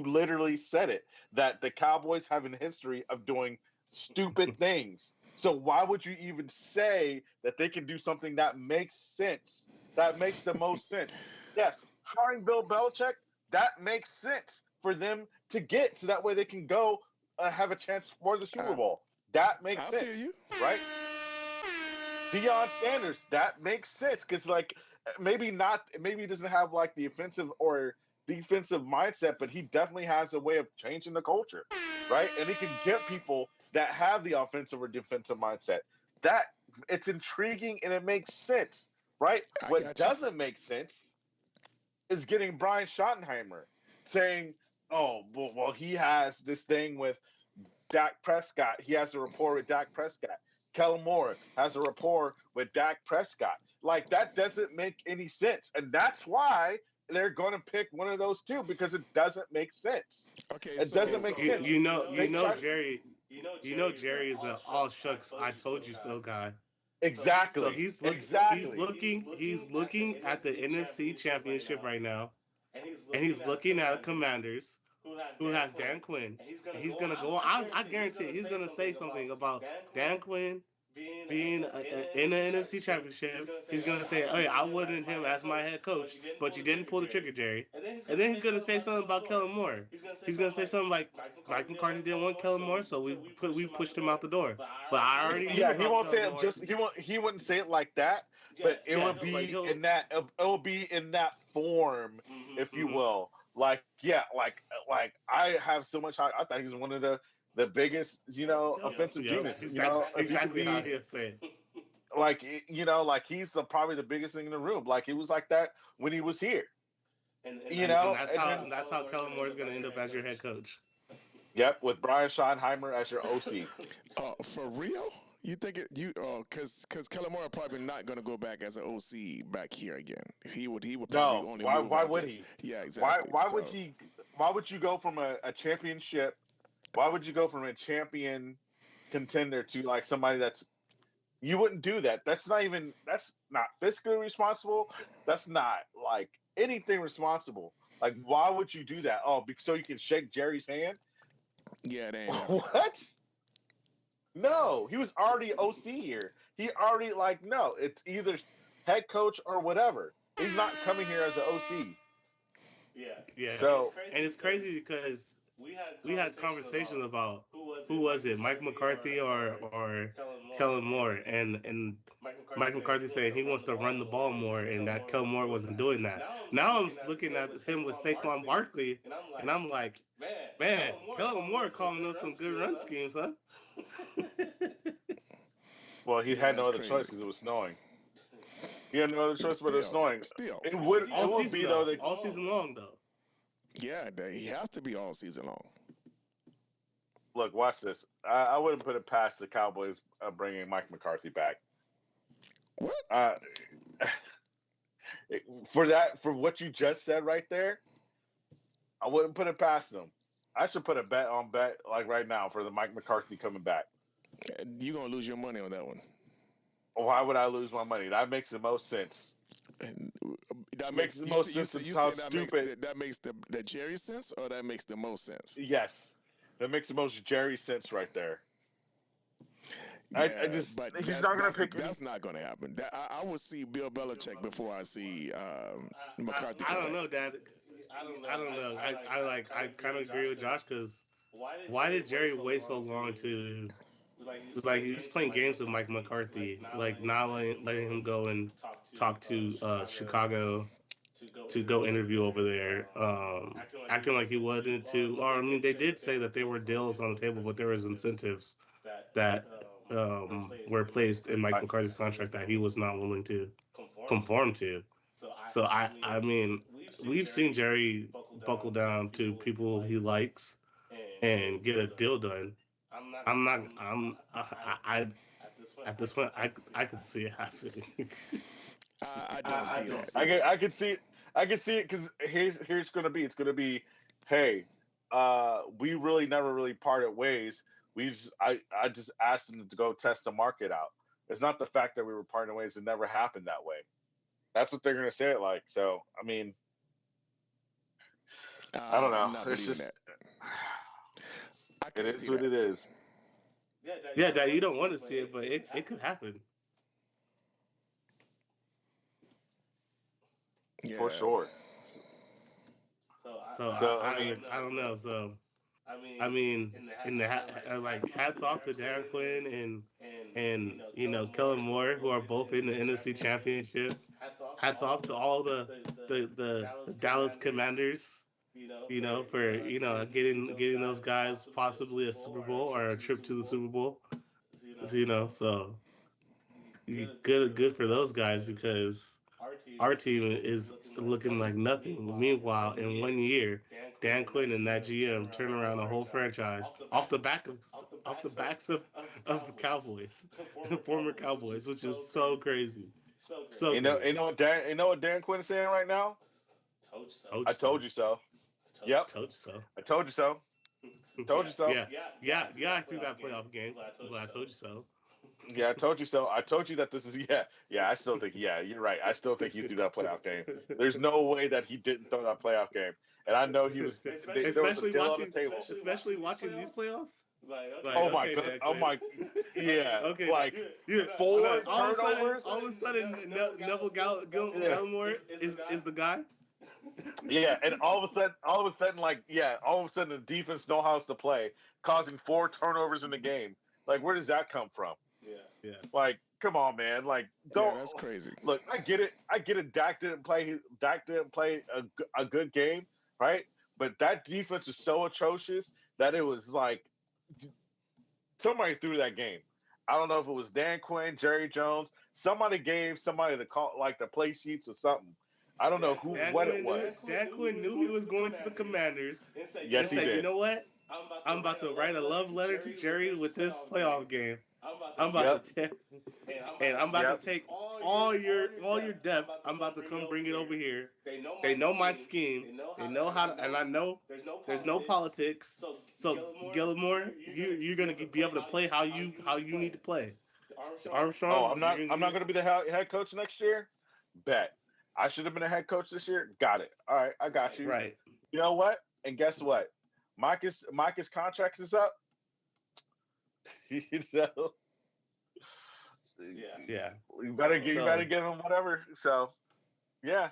[SPEAKER 2] literally said it that the Cowboys have a history of doing stupid things. So why would you even say that they can do something that makes sense? That makes the most sense. Yes, hiring Bill Belichick, that makes sense for them to get so that way they can go have a chance for the Super
[SPEAKER 1] I,
[SPEAKER 2] Bowl. That makes
[SPEAKER 1] I
[SPEAKER 2] sense,
[SPEAKER 1] feel you.
[SPEAKER 2] right? Deion Sanders, that makes sense because like maybe he doesn't have like the offensive or defensive mindset, but he definitely has a way of changing the culture, right? And he can get people that have the offensive or defensive mindset. That it's intriguing and it makes sense, right?
[SPEAKER 1] I
[SPEAKER 2] What
[SPEAKER 1] got you.
[SPEAKER 2] doesn't make sense is getting Brian Schottenheimer saying, "Oh, well, he has this thing with Dak Prescott. He has a rapport with Dak Prescott. Kellen Moore has a rapport with Dak Prescott. Like that doesn't make any sense, and that's why they're going to pick one of those two because it doesn't make sense.
[SPEAKER 1] Okay,
[SPEAKER 2] It
[SPEAKER 1] so
[SPEAKER 2] doesn't make sense. They try to
[SPEAKER 3] Jerry is a all shucks I told you so guy. So
[SPEAKER 2] exactly, exactly.
[SPEAKER 3] he's looking at the NFC Championship right now, and he's looking at Commanders who has Dan Quinn, and he's gonna go. I guarantee it, he's gonna say something about Dan Quinn being in the NFC Championship. He's gonna say, "Hey, I wanted him as my head coach, but you didn't pull the trigger, Jerry." And then he's gonna say something about Kellen Moore. He's gonna say something like Mike McCarthy didn't want Kellen Moore, so we pushed him out the door. But I already knew
[SPEAKER 2] Yeah, he
[SPEAKER 3] about
[SPEAKER 2] won't say
[SPEAKER 3] Kellen
[SPEAKER 2] it
[SPEAKER 3] Moore.
[SPEAKER 2] just he wouldn't say it like that, but it would
[SPEAKER 3] Yes, like
[SPEAKER 2] be
[SPEAKER 3] he'll.
[SPEAKER 2] in that it will be in that form, if you
[SPEAKER 3] Mhm.
[SPEAKER 2] will. Like yeah, like I have so much. I thought he was one of the biggest offensive
[SPEAKER 3] Yep,
[SPEAKER 2] genius. If he could
[SPEAKER 3] exactly how
[SPEAKER 2] be
[SPEAKER 3] he'll say it.
[SPEAKER 2] like like he's probably the biggest thing in the room. Like he was like that when he was here.
[SPEAKER 3] And
[SPEAKER 2] And then
[SPEAKER 3] that's how Kellen Moore is gonna end up as your head coach.
[SPEAKER 2] yep, with Brian Schottenheimer as your OC.
[SPEAKER 1] for real, you think it? Because Kellen Moore probably not going to go back as an OC back here again. He would probably
[SPEAKER 2] No,
[SPEAKER 1] only
[SPEAKER 2] why
[SPEAKER 1] move
[SPEAKER 2] why
[SPEAKER 1] as
[SPEAKER 2] would
[SPEAKER 1] a
[SPEAKER 2] he?
[SPEAKER 1] yeah,
[SPEAKER 2] Why
[SPEAKER 1] exactly.
[SPEAKER 2] why would
[SPEAKER 1] So
[SPEAKER 2] he? Why would you go from a championship? Why would you go from a champion contender to like somebody that's you wouldn't do that. That's not fiscally responsible. That's not like anything responsible. Like why would you do that? Oh, so you can shake Jerry's hand?
[SPEAKER 1] Yeah, they ain't happy.
[SPEAKER 2] What? No, he was already OC here. He already like no. It's either head coach or whatever. He's not coming here as an OC.
[SPEAKER 3] Yeah,
[SPEAKER 2] So
[SPEAKER 3] and it's crazy because we had conversations about who was it, Mike McCarthy or Kellen Moore, and Mike McCarthy saying he wants to run the ball more, and that Kellen Moore wasn't doing that. Now I'm looking at him with Saquon Barkley, and I'm like, man, Kellen Moore calling us some good run schemes, huh?
[SPEAKER 2] well, he
[SPEAKER 1] Yeah,
[SPEAKER 2] had no
[SPEAKER 1] that's
[SPEAKER 2] other choice
[SPEAKER 1] crazy.
[SPEAKER 2] because it was snowing. He had no other choice but it was
[SPEAKER 1] Still,
[SPEAKER 2] snowing.
[SPEAKER 1] still.
[SPEAKER 2] It would be though.
[SPEAKER 3] All season long though.
[SPEAKER 1] Yeah, he has to be all season long.
[SPEAKER 2] Look, watch this. I wouldn't put it past the Cowboys bringing Mike McCarthy back.
[SPEAKER 1] What?
[SPEAKER 2] Uh, for what you just said right there, I wouldn't put it past them. I should put a bet like right now for the Mike McCarthy coming back.
[SPEAKER 1] You're gonna lose your money on that one.
[SPEAKER 2] Why would I lose my money? That makes the most sense.
[SPEAKER 1] And that
[SPEAKER 2] Makes the most sense of
[SPEAKER 1] you
[SPEAKER 2] how
[SPEAKER 1] saying that
[SPEAKER 2] stupid.
[SPEAKER 1] makes the Jerry sense, or that makes the most sense?
[SPEAKER 2] Yes, that makes the most Jerry sense right there.
[SPEAKER 1] Yeah,
[SPEAKER 2] I just
[SPEAKER 1] but
[SPEAKER 2] he's not gonna pick any.
[SPEAKER 1] that's not gonna happen. I would see Bill Belichick before I see McCarthy
[SPEAKER 3] I
[SPEAKER 1] come
[SPEAKER 3] don't
[SPEAKER 1] back.
[SPEAKER 3] know, Dad. I don't know. I kind of agree with Josh because why did Jerry wait so long to like he's playing games with Mike McCarthy, like not letting him go and talk to Chicago to go interview over there, acting like he wanted to. Or I mean, they did say that there were deals on the table, but there was incentives that were placed in Mike McCarthy's contract that he was not willing to conform to. So I mean, we've seen Jerry buckle down to people he likes and get a deal done. I'm not. I at this point, I could see it happening.
[SPEAKER 1] I don't see that.
[SPEAKER 2] I can see it. I can see it because here's gonna be. It's gonna be, hey, we really never really parted ways. I just asked them to go test the market out. It's not the fact that we were parting ways. It never happened that way. That's what they're gonna say it like. So I mean, I don't know.
[SPEAKER 1] I'm not
[SPEAKER 2] It's
[SPEAKER 1] believing
[SPEAKER 2] just
[SPEAKER 1] that. I
[SPEAKER 2] it
[SPEAKER 1] can't see
[SPEAKER 2] is what
[SPEAKER 1] that.
[SPEAKER 2] it is.
[SPEAKER 3] Yeah, Dad, you don't want to see it, but it could happen.
[SPEAKER 1] Yeah.
[SPEAKER 2] For sure.
[SPEAKER 3] So
[SPEAKER 2] So I mean,
[SPEAKER 3] I don't know. So I mean, like hats off to Dan Quinn and Kellen Moore, who are both in the NFC Championship. Hats off to all the Dallas Commanders, for getting those guys possibly a Super Bowl or a trip to the Super Bowl. So good for those guys because our team is looking like nothing. Meanwhile, in 1 year, Dan Quinn and that GM turn around a whole franchise off the backs of the Cowboys, the former Cowboys, which is so crazy, so great.
[SPEAKER 2] you know what Dan Quinn is saying right now?
[SPEAKER 3] Told
[SPEAKER 2] I
[SPEAKER 3] you so.
[SPEAKER 2] told you so. Yep,
[SPEAKER 3] Told you so.
[SPEAKER 2] I told you so. Told you so.
[SPEAKER 3] Yeah. I threw that playoff game, but I told you so.
[SPEAKER 2] Yeah, I told you so. I told you that this is yeah. I still think you're right. I still think he threw that playoff game. There's no way that he didn't throw that playoff game. And I know he was. There was a deal on the table.
[SPEAKER 3] Especially watching these playoffs. Like,
[SPEAKER 2] Oh my
[SPEAKER 3] okay,
[SPEAKER 2] god!
[SPEAKER 3] Dan
[SPEAKER 2] Oh
[SPEAKER 3] Quinn.
[SPEAKER 2] my, yeah.
[SPEAKER 3] Okay,
[SPEAKER 2] Like
[SPEAKER 3] yeah.
[SPEAKER 2] four
[SPEAKER 3] All
[SPEAKER 2] turnovers.
[SPEAKER 3] of a sudden, Neville
[SPEAKER 2] Yeah,
[SPEAKER 3] Gallimore is the guy.
[SPEAKER 2] yeah, and all of a sudden, like all of a sudden, the defense know how to play, causing 4 turnovers in the game. Like, where does that come from?
[SPEAKER 3] Yeah.
[SPEAKER 2] Like, come on, man. Like,
[SPEAKER 1] Yeah,
[SPEAKER 2] don't
[SPEAKER 1] that's crazy.
[SPEAKER 2] look. I get it. Dak didn't play. Dak didn't play a good game, right? But that defense was so atrocious that it was like somebody threw that game. I don't know if it was Dan Quinn, Jerry Jones. Somebody gave somebody the call, like the play sheets or something. I don't know what it was.
[SPEAKER 3] Dan Quinn knew he was going to the Commanders
[SPEAKER 2] Yes,
[SPEAKER 3] and
[SPEAKER 2] he
[SPEAKER 3] said, "You
[SPEAKER 2] did.
[SPEAKER 3] know what? I'm about to write a love letter to Jerry with this playoff game. I'm
[SPEAKER 2] Yep.
[SPEAKER 3] about to take, and I'm about
[SPEAKER 2] Yep.
[SPEAKER 3] to take all your depth. I'm about to come bring it over here. They know my scheme. They know how to, and I know there's no politics. So Gilmore, you're gonna be able to play how you need to play.
[SPEAKER 2] Oh,
[SPEAKER 3] Armstrong,
[SPEAKER 2] I'm not going to be the head coach next year. Bet. I should have been a head coach this year. Got it. All right, I got you.
[SPEAKER 3] right.
[SPEAKER 2] You know what? And guess what? Micah's contract is up. you know,
[SPEAKER 3] Yeah.
[SPEAKER 2] you better give him whatever. So yeah,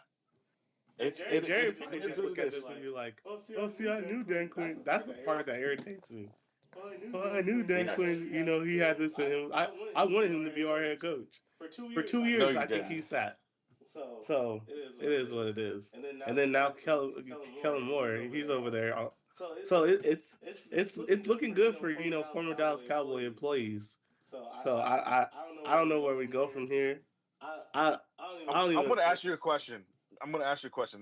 [SPEAKER 3] And Jerry probably just look at this and be like, "Oh, see, I knew Dan Quinn." That's the part that irritates me. Oh, I knew Dan
[SPEAKER 2] Yes.
[SPEAKER 3] Quinn. You know, he had this in him. I wanted him to be our head coach for 2 years.
[SPEAKER 2] you
[SPEAKER 3] I think
[SPEAKER 2] didn't.
[SPEAKER 3] he sat. So it is what it is. And then now Kellen Moore, he's over there. So it's looking good for former Dallas Cowboy employees. So I don't know where we go from here. I I don't
[SPEAKER 2] I'm
[SPEAKER 3] even.
[SPEAKER 2] going to ask you a question.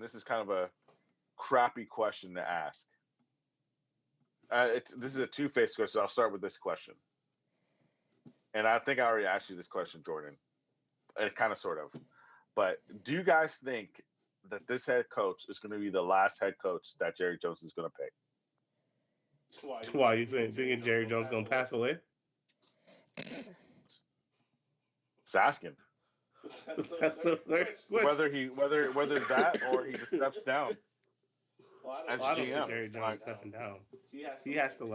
[SPEAKER 2] This is kind of a crappy question to ask. This is a two-faced question. I'll start with this question. And I think I already asked you this question, Jordan. Kind of, sort of. But do you guys think that this head coach is going to be the last head coach that Jerry Jones is going to pick?
[SPEAKER 3] Why you thinking Jerry Jones gonna pass away?
[SPEAKER 2] Just asking.
[SPEAKER 3] That's so
[SPEAKER 2] whether that or he just steps down as
[SPEAKER 3] I don't see
[SPEAKER 2] GM.
[SPEAKER 3] Jerry Jones stepping down. He has to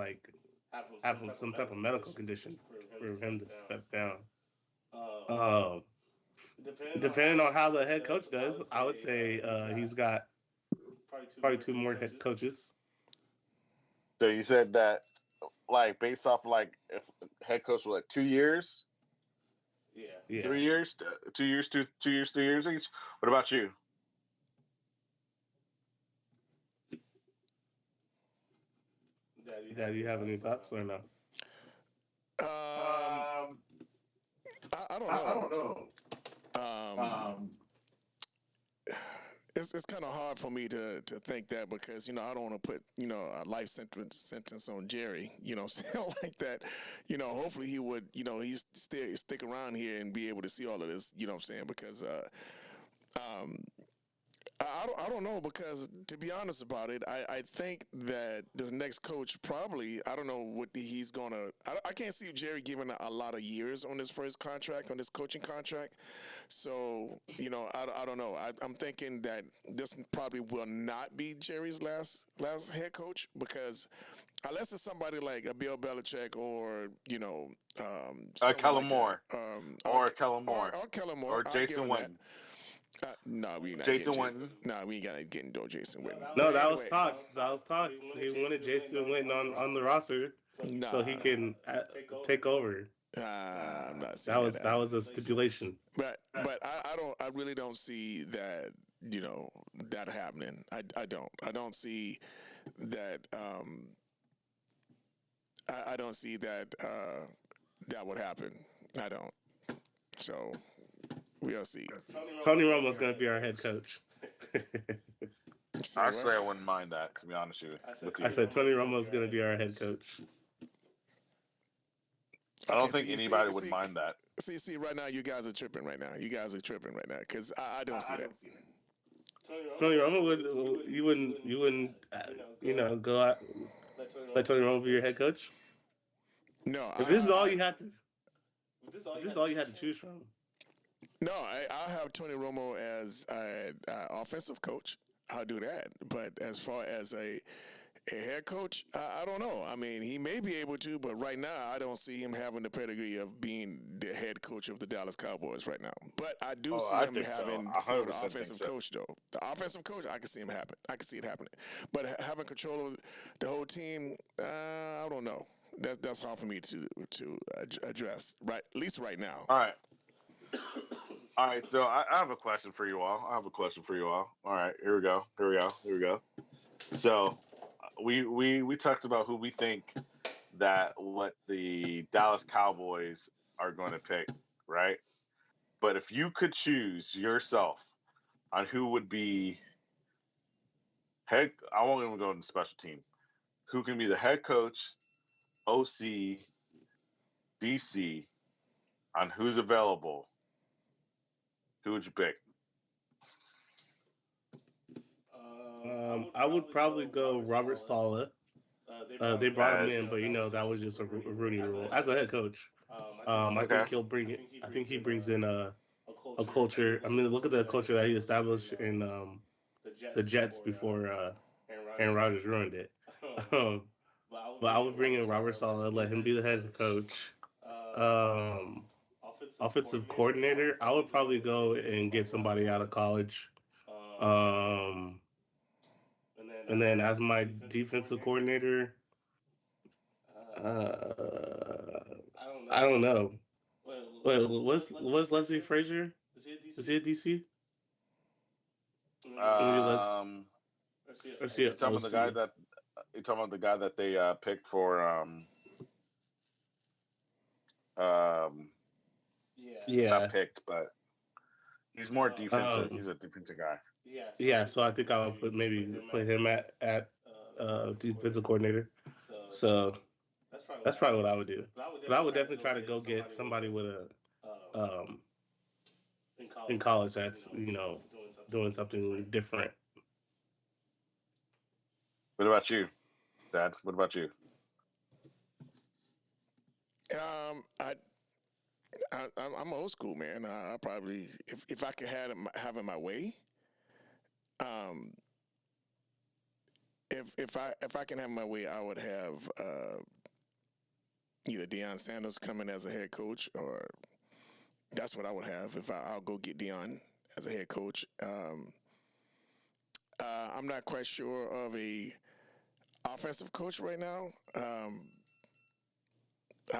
[SPEAKER 3] have some type of medical condition for him to step down. Depending on how the head coach does, I would say he's got probably two more head coaches.
[SPEAKER 2] So you said that, based off if head coach was 2 years,
[SPEAKER 3] Yeah,
[SPEAKER 2] 3 years, 2 years, 3 years each. What about you?
[SPEAKER 3] Dad, you have any thoughts or no?
[SPEAKER 1] I don't know. It's kind of hard for me to think that because I don't want to put a life sentence on Jerry, like that. Hopefully he would he's stick around here and be able to see all of this. You know what I'm saying? Because I don't know, because to be honest about it, I think that this next coach probably, I don't know what he's going to, I can't see Jerry giving a lot of years on his first contract, on this coaching contract. So, I don't know. I'm thinking that this probably will not be Jerry's last head coach, because unless it's somebody like a Bill Belichick or,
[SPEAKER 2] Kellen Moore. Or Kellen Moore.
[SPEAKER 1] Or Kellen Moore.
[SPEAKER 2] Or Jason Witten.
[SPEAKER 1] No, we not
[SPEAKER 2] Jason
[SPEAKER 1] getting
[SPEAKER 2] Witten.
[SPEAKER 1] No, we ain't gonna get into Jason Witten.
[SPEAKER 3] No, that was talks. That was talks. He wanted Jason Witten on the roster so he can take over.
[SPEAKER 1] I'm not saying
[SPEAKER 3] that was a stipulation.
[SPEAKER 1] But I really don't see that that happening. I don't see that. I don't see that that would happen. I don't. So we'll see.
[SPEAKER 3] Tony Romo's going to be our head coach.
[SPEAKER 2] Actually, I wouldn't mind that, to be honest with you.
[SPEAKER 3] I said Tony Romo's going to be our head coach.
[SPEAKER 2] I don't think anybody would mind that.
[SPEAKER 1] See, right now you guys are tripping right now. Because I don't see that.
[SPEAKER 3] Tony Romo you wouldn't go out, let Tony Romo be your head coach?
[SPEAKER 1] No.
[SPEAKER 3] If this is all you had to choose from.
[SPEAKER 1] No, I have Tony Romo as an offensive coach. I'll do that. But as far as a head coach, I don't know. I mean, he may be able to, but right now I don't see him having the pedigree of being the head coach of the Dallas Cowboys right now. But I do see him having for the offensive coach, though. The offensive coach, I can see him happen. I can see it happening. But having control of the whole team, I don't know. That's hard for me to address, right? At least right now.
[SPEAKER 2] All right. So I have a question for you all. All right, here we go. So we talked about who we think what the Dallas Cowboys are going to pick, right? But if you could choose yourself on who would be head, I won't even go into special team. Who can be the head coach, OC, DC, on who's available? Who would you pick?
[SPEAKER 3] I would probably go Robert Saleh. They brought him in, but that was just a Rooney rule as a head coach. I think he'll bring it. I think he brings in a culture. I mean, look at the culture that he established in the Jets before Aaron Rodgers ruined it. Um, but I would bring in Robert Saleh, let him be the head coach. Um, Offensive coordinator, I would probably go and get somebody out of college. Um, and then as my defensive coordinator, uh, I don't know. Wait, was Leslie Frazier? Is he a DC? Maybe Les
[SPEAKER 2] Um,
[SPEAKER 3] or is he
[SPEAKER 2] you
[SPEAKER 3] a
[SPEAKER 2] talking about the guy
[SPEAKER 3] OC?
[SPEAKER 2] that you talking about the guy that they picked for um not
[SPEAKER 3] Yeah.
[SPEAKER 2] picked, but he's more defensive.
[SPEAKER 3] Um.
[SPEAKER 2] He's a defensive guy.
[SPEAKER 3] Yeah. So I think I would put him at defensive coordinator. So that's probably what I would do. But I would definitely try to go get somebody with a um in college that's doing something different.
[SPEAKER 2] What about you, Dad? What about you?
[SPEAKER 1] Um, I, I'm old school, man. I probably, if I could have it my way, um, if I can have my way, I would have either Deion Sanders coming as a head coach, or that's what I would have if I'll go get Deion as a head coach. I'm not quite sure of a offensive coach right now.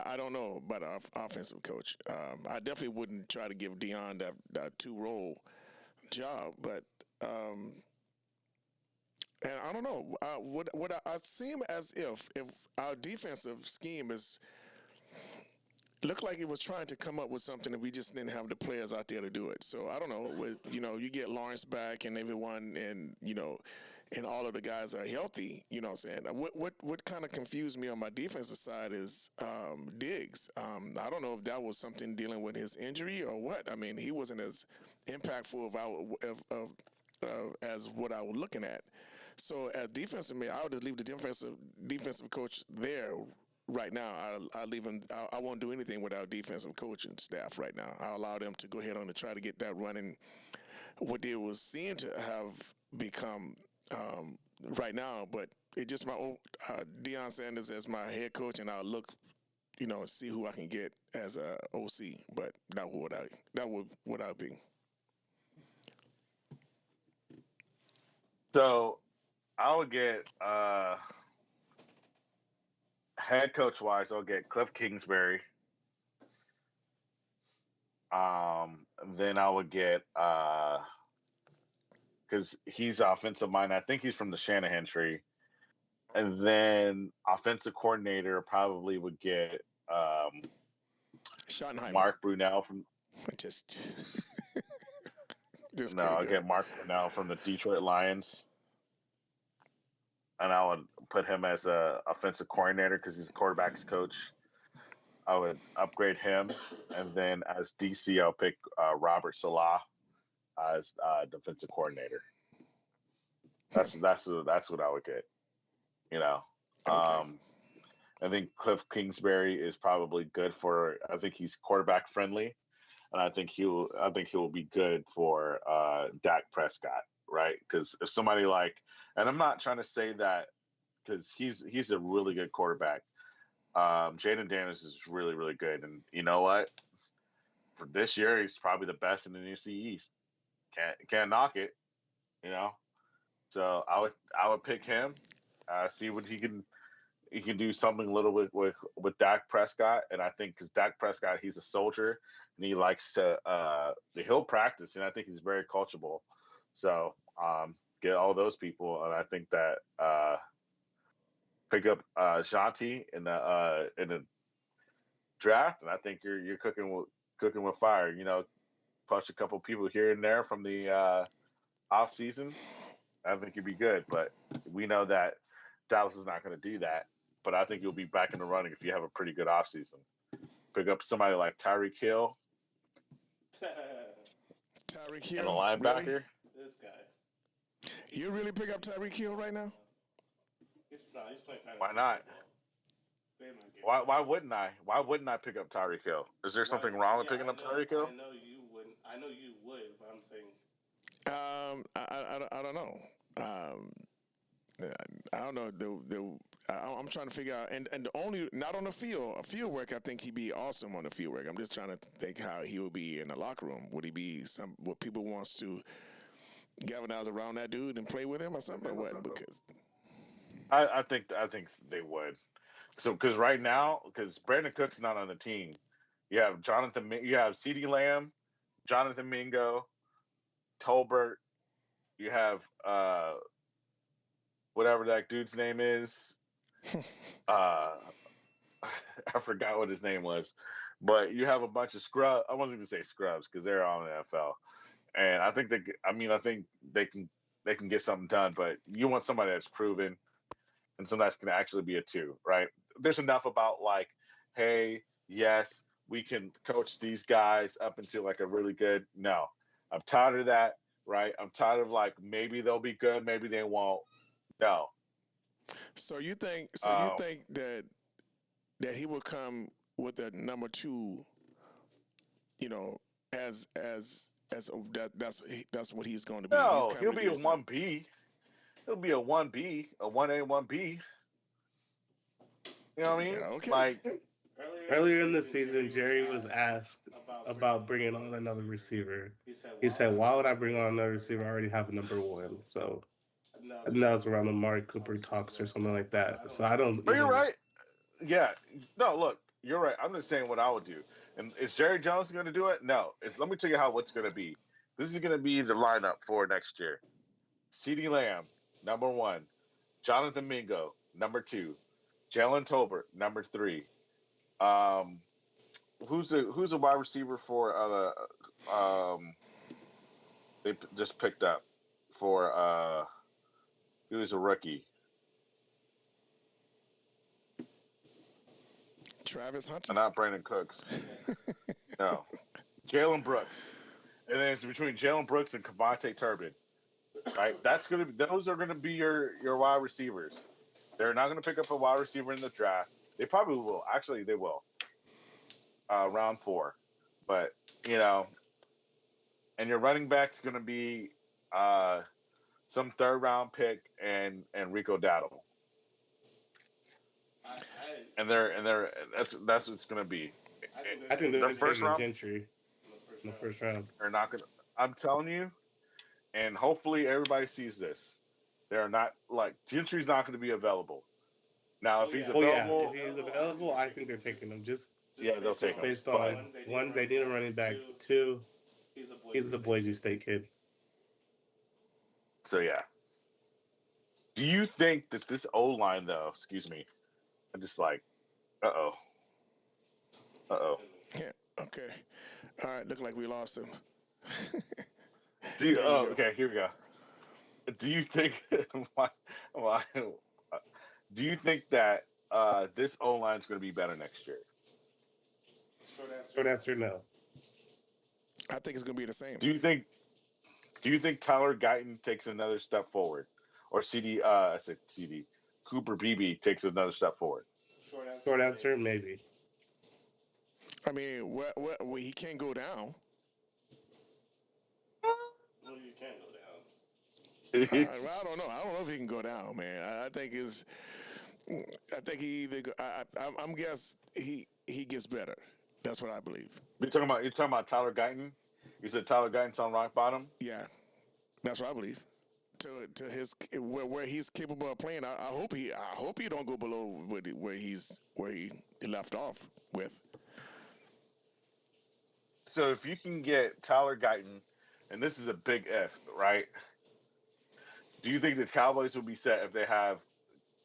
[SPEAKER 1] I don't know about an offensive coach. I definitely wouldn't try to give Deion that two role job, but and I don't know. What I seem as if our defensive scheme is looked like it was trying to come up with something and we just didn't have the players out there to do it. So I don't know. You get Lawrence back and everyone, and and all of the guys are healthy. You know what I'm saying? What kind of confused me on my defensive side is Diggs. I don't know if that was something dealing with his injury or what. I mean, he wasn't as impactful as what I was looking at. So as defensive man, I would just leave the defensive coach there right now. I leave him. I won't do anything without defensive coaching staff right now. I'll allow them to go ahead on and try to get that running. What they was seem to have become right now, but it just my old Deion Sanders as my head coach, and I'll look, see who I can get as a OC. But that would what I'd be.
[SPEAKER 2] So I would get head coach wise. I'll get Cliff Kingsbury. Then I would get because he's offensive mind. I think he's from the Shanahan tree. And then offensive coordinator probably would get
[SPEAKER 1] Schottenheimer.
[SPEAKER 2] Mark Brunell from
[SPEAKER 1] just just
[SPEAKER 2] no,
[SPEAKER 1] kidding.
[SPEAKER 2] I'll
[SPEAKER 1] Go
[SPEAKER 2] get
[SPEAKER 1] ahead.
[SPEAKER 2] Mark Brunell from the Detroit Lions, and I would put him as a offensive coordinator because he's a quarterbacks coach. I would upgrade him, and then as DC, I'll pick Robert Salah as defensive coordinator. That's what I would get. You know,
[SPEAKER 1] Okay.
[SPEAKER 2] um, I think Cliff Kingsbury is probably good for. I think he's quarterback friendly, and I think he will be good for Dak Prescott, right? Because if somebody like, and I'm not trying to say that because he's a really good quarterback. Jaden Daniels is really really good, and you know what? For this year, he's probably the best in the NFC East. Can't knock it, you know. So I would pick him. See what he can do something a little bit with Dak Prescott, and I think because Dak Prescott, he's a soldier and he likes to he'll practice, and I think he's very coachable. So get all those people, and I think that pick up Shanti in the draft, and I think you're cooking with fire. You know, punch a couple people here and there from the off season. I think you'd be good, but we know that Dallas is not going to do that. But I think you'll be back in the running if you have a pretty good offseason. Pick up somebody like Tyreek Hill
[SPEAKER 1] Tyreek
[SPEAKER 2] and a
[SPEAKER 1] Hill, really?
[SPEAKER 2] linebacker.
[SPEAKER 1] You really pick up Tyreek Hill right now?
[SPEAKER 2] Why not? Why wouldn't I? Why wouldn't I pick up Tyreek Hill? Is there something wrong with picking up Tyreek Hill?
[SPEAKER 1] I don't know. Um, I don't know. I'm trying to figure out, and only not on the field work. I think he'd be awesome on the field work. I'm just trying to think how he would be in the locker room. Would he be what people wants to galvanize around that dude and play with him or something? Or what? Because
[SPEAKER 2] I think they would. So because right now, because Brandon Cook's not on the team, you have you have CeeDee Lamb, Jonathan Mingo, Tolbert. You have whatever that dude's name is. Uh, I forgot what his name was, but you have a bunch of scrub. I wasn't even say scrubs because they're on the NFL, and I think I think they can get something done. But you want somebody that's proven and somebody that's going to actually be a two, right? There's enough about like, hey, yes, we can coach these guys up into like a really good. No, I'm tired of that, right? I'm tired of like maybe they'll be good, maybe they won't. No.
[SPEAKER 1] so you think
[SPEAKER 2] Um,
[SPEAKER 1] that he will come with a number two, you know, that's what he's going to be. He's
[SPEAKER 2] no, he'll
[SPEAKER 1] coming to
[SPEAKER 2] be
[SPEAKER 1] be
[SPEAKER 2] a
[SPEAKER 1] a center.
[SPEAKER 2] one B. He'll be a one B, a 1A, 1B. You know what I
[SPEAKER 1] Yeah,
[SPEAKER 2] mean?
[SPEAKER 1] okay.
[SPEAKER 2] Like,
[SPEAKER 3] Earlier in the season, Jerry was asked about bringing on another receiver. He said, "Why would I bring on another receiver? I already have a number one." So and that was around the Amari Cooper talks or something like that. So I don't
[SPEAKER 2] oh, you're
[SPEAKER 3] even.
[SPEAKER 2] right. Yeah. No, look, you're right. I'm just saying what I would do. And is Jerry Jones going to do it? No. Let me tell you how what's going to be. This is going to be the lineup for next year. CeeDee Lamb, number one. Jonathan Mingo, number two. Jalen Tolbert, number three. Um, who's a wide receiver for just picked up for he was a rookie.
[SPEAKER 1] Travis Hunter.
[SPEAKER 2] Not Brandon Cooks. No. Jalen Brooks. And then it's between Jalen Brooks and Kavontae Turbin. Right? Those are gonna be your wide receivers. They're not gonna pick up a wide receiver in the draft. They probably will. Actually they will. Round four. But you know, and your running back's gonna be some third round pick and Rico Dowdle. And they're that's what it's gonna be.
[SPEAKER 3] I think
[SPEAKER 2] The
[SPEAKER 3] they're
[SPEAKER 2] first
[SPEAKER 3] taking
[SPEAKER 2] round
[SPEAKER 3] Gentry in the first round.
[SPEAKER 2] are not gonna. I'm telling you, and hopefully everybody sees this. They're not like Gentry's not going to be available. Now, if he's
[SPEAKER 3] Oh yeah,
[SPEAKER 2] available,
[SPEAKER 3] if he's available, I think they're taking him.
[SPEAKER 2] yeah, they'll take
[SPEAKER 3] Just
[SPEAKER 2] him.
[SPEAKER 3] based
[SPEAKER 2] But
[SPEAKER 3] on one, they need a running back. Two, he's the Boise State kid.
[SPEAKER 2] so yeah. Do you think that this O line though? Excuse me. I'm just like, uh oh.
[SPEAKER 1] Yeah. Okay. All right. Look like we lost him.
[SPEAKER 2] Do you?
[SPEAKER 1] There you
[SPEAKER 2] Oh,
[SPEAKER 1] go.
[SPEAKER 2] okay. Here we go. Do you think? why, do you think that this O line is going to be better next year?
[SPEAKER 3] Short answer, no.
[SPEAKER 1] I think it's going to be the same.
[SPEAKER 2] Do you think? Do you think Tyler Guyton takes another step forward, or I said CD. Cooper Beebe takes another step forward?
[SPEAKER 3] Short answer, maybe.
[SPEAKER 1] I mean, he can't go down. Well, I don't know. I don't know if he can go down, man. I think he either. I'm guess he gets better. That's what I believe.
[SPEAKER 2] You're talking about Tyler Guyton. You said Tyler Guyton's on rock bottom.
[SPEAKER 1] Yeah, that's what I believe. To his where he's capable of playing. I hope he don't go below where he left off with.
[SPEAKER 2] So if you can get Tyler Guyton, and this is a big if, right? Do you think the Cowboys will be set if they have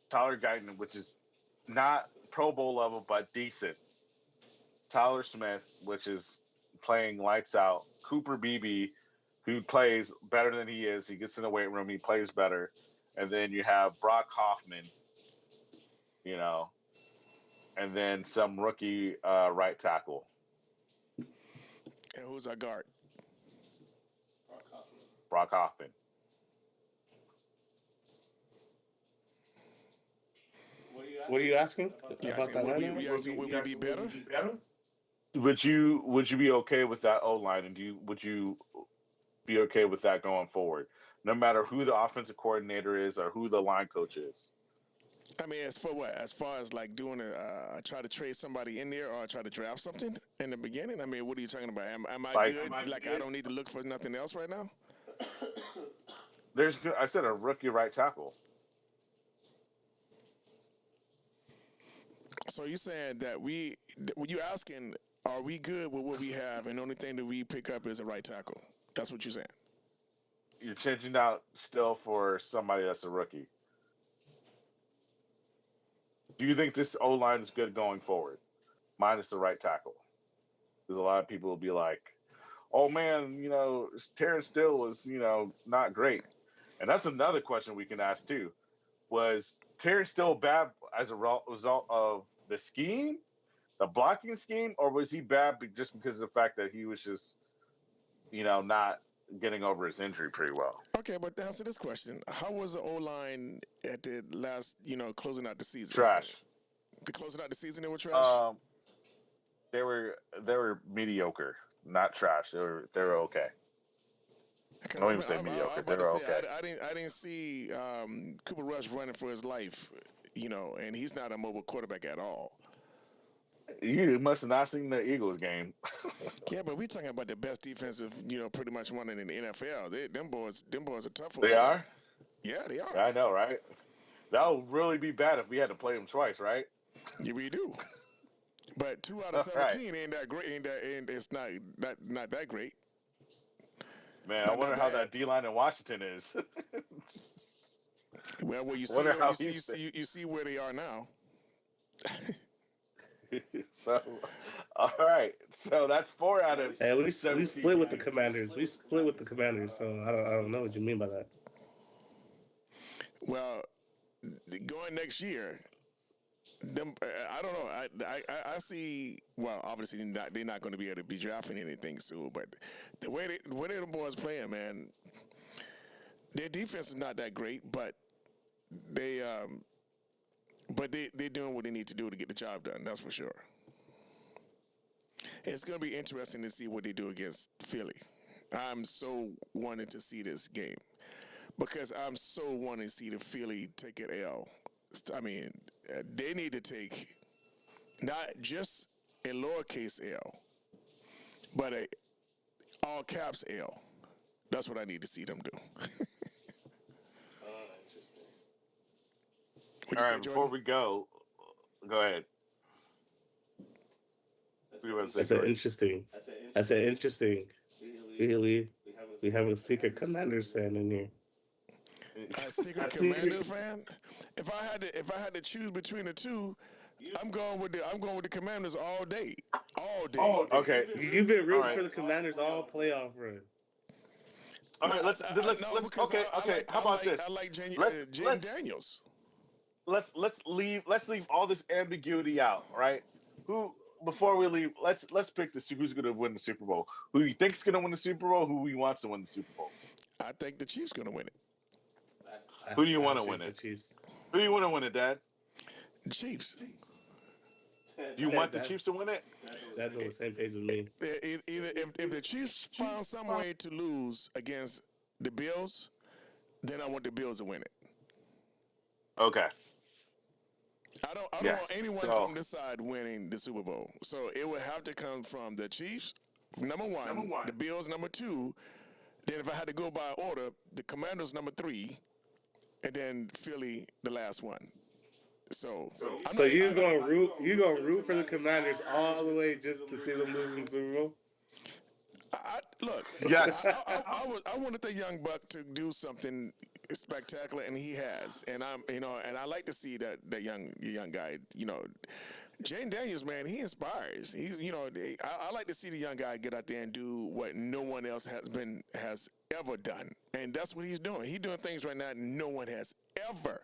[SPEAKER 2] Tyler Guyton, which is not Pro Bowl level but decent? Tyler Smith, which is playing lights out. Cooper Beebe, who plays better than he is. He gets in the weight room. He plays better. And then you have Brock Hoffman, you know, and then some rookie right tackle.
[SPEAKER 1] And who's our guard?
[SPEAKER 2] Brock Hoffman.
[SPEAKER 3] What are you asking
[SPEAKER 1] You
[SPEAKER 3] about
[SPEAKER 1] asking,
[SPEAKER 3] that lineup?
[SPEAKER 1] you asking would we be better?
[SPEAKER 2] Would you be okay with that O line, and would you be okay with that going forward? no matter who the offensive coordinator is or who the line coach is.
[SPEAKER 1] I mean, as for what? As far as like doing try to trade somebody in there or try to draft something in the beginning? I mean, what are you talking about? Am I
[SPEAKER 2] Like,
[SPEAKER 1] good? Like, I don't need to look for nothing else right now?
[SPEAKER 2] I said a rookie right tackle.
[SPEAKER 1] So you saying that you asking, are we good with what we have and the only thing that we pick up is a right tackle? That's what you're saying.
[SPEAKER 2] You're changing out still for somebody that's a rookie. Do you think this O line is good going forward, minus the right tackle? Because a lot of people will be like, "Oh man, Terrence Steele was not great," and that's another question we can ask too. Was Terrence Steele bad as a result of the scheme, the blocking scheme, or was he bad just because of the fact that he was just not getting over his injury pretty well?
[SPEAKER 1] Okay, but to answer this question, how was the O line at the last, closing out the season?
[SPEAKER 2] Trash.
[SPEAKER 1] The closing out the season, they were trash.
[SPEAKER 2] They were mediocre, not trash. They were okay. I don't even say mediocre. They were okay.
[SPEAKER 1] I didn't see Cooper Rush running for his life, and he's not a mobile quarterback at all.
[SPEAKER 2] You must have not seen the Eagles game.
[SPEAKER 1] Yeah, but we're talking about the best defensive, pretty much running in the NFL. Them boys are tough.
[SPEAKER 2] They are?
[SPEAKER 1] Yeah, they are.
[SPEAKER 2] I know, right? That would really be bad if we had to play them twice, right?
[SPEAKER 1] Yeah, we do. But 2 out of 17 ain't that great. It's not that great.
[SPEAKER 2] Man, I wonder how that D line in Washington is.
[SPEAKER 1] Well, you see where they are now.
[SPEAKER 2] So, all right. So that's 4 out of.
[SPEAKER 3] Hey, we split with the Commanders. So I don't know what you mean by that.
[SPEAKER 1] Well, going next year, I don't know. I see. Well, obviously they're not going to be able to be drafting anything soon. But the way the boys playing, man, their defense is not that great, but they're doing what they need to do to get the job done. That's for sure. It's going to be interesting to see what they do against Philly. I'm so wanting to see this game because I'm so wanting to see the Philly take an L. I mean, they need to take not just a lowercase L, but a all caps L. That's what I need to see them do.
[SPEAKER 2] All right, before we go ahead.
[SPEAKER 3] That's interesting. Really, we have a secret Commanders fan in here.
[SPEAKER 1] A secret Commanders fan? If I had to choose between the two, I'm going with the Commanders all day. All day.
[SPEAKER 2] Oh, okay.
[SPEAKER 3] You've been rooting for the Commanders all playoff run.
[SPEAKER 2] All right, let's okay. How about this?
[SPEAKER 1] I like Jaden Daniels.
[SPEAKER 2] Let's leave all this ambiguity out, right? Before we leave, let's pick who's going to win the Super Bowl. Who you think is going to win the Super Bowl? Who we wants to win the Super Bowl?
[SPEAKER 1] I think the Chiefs going to win it.
[SPEAKER 2] Who do you want to win it?
[SPEAKER 3] Chiefs.
[SPEAKER 2] Who do you want to win it, Dad?
[SPEAKER 1] The Chiefs.
[SPEAKER 2] Do you want the Chiefs to win it?
[SPEAKER 3] That's on the same page with me.
[SPEAKER 1] Either if the Chiefs found some way to lose against the Bills, then I want the Bills to win it.
[SPEAKER 2] Okay.
[SPEAKER 1] I don't want anyone from this side winning the Super Bowl. So it would have to come from the Chiefs, number one, the Bills, number 2. Then if I had to go by order, the Commanders, number 3, and then Philly, the last one. So
[SPEAKER 3] you're gonna root for the Commanders all the way just to see them lose in the Super Bowl?
[SPEAKER 1] Look,
[SPEAKER 2] yes.
[SPEAKER 1] I wanted the young buck to do something spectacular, and he has. And and I like to see that young guy. Jaden Daniels, man, he inspires. He's, I like to see the young guy get out there and do what no one else has ever done, and that's what he's doing. He's doing things right now no one has ever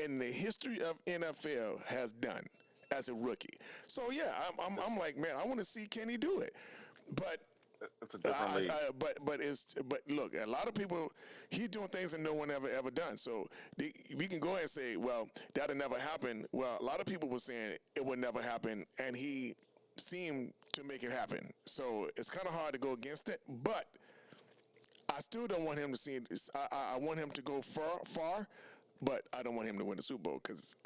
[SPEAKER 1] in the history of NFL has done as a rookie. So yeah, I'm like, man, I want to see can he do it, but.
[SPEAKER 2] It's a different league.
[SPEAKER 1] But look, a lot of people, he's doing things that no one ever done. So we can go ahead and say, well, that'll never happen. Well, a lot of people were saying it would never happen, and he seemed to make it happen. So it's kind of hard to go against it. But I still don't want him to see. I want him to go far, but I don't want him to win the Super Bowl because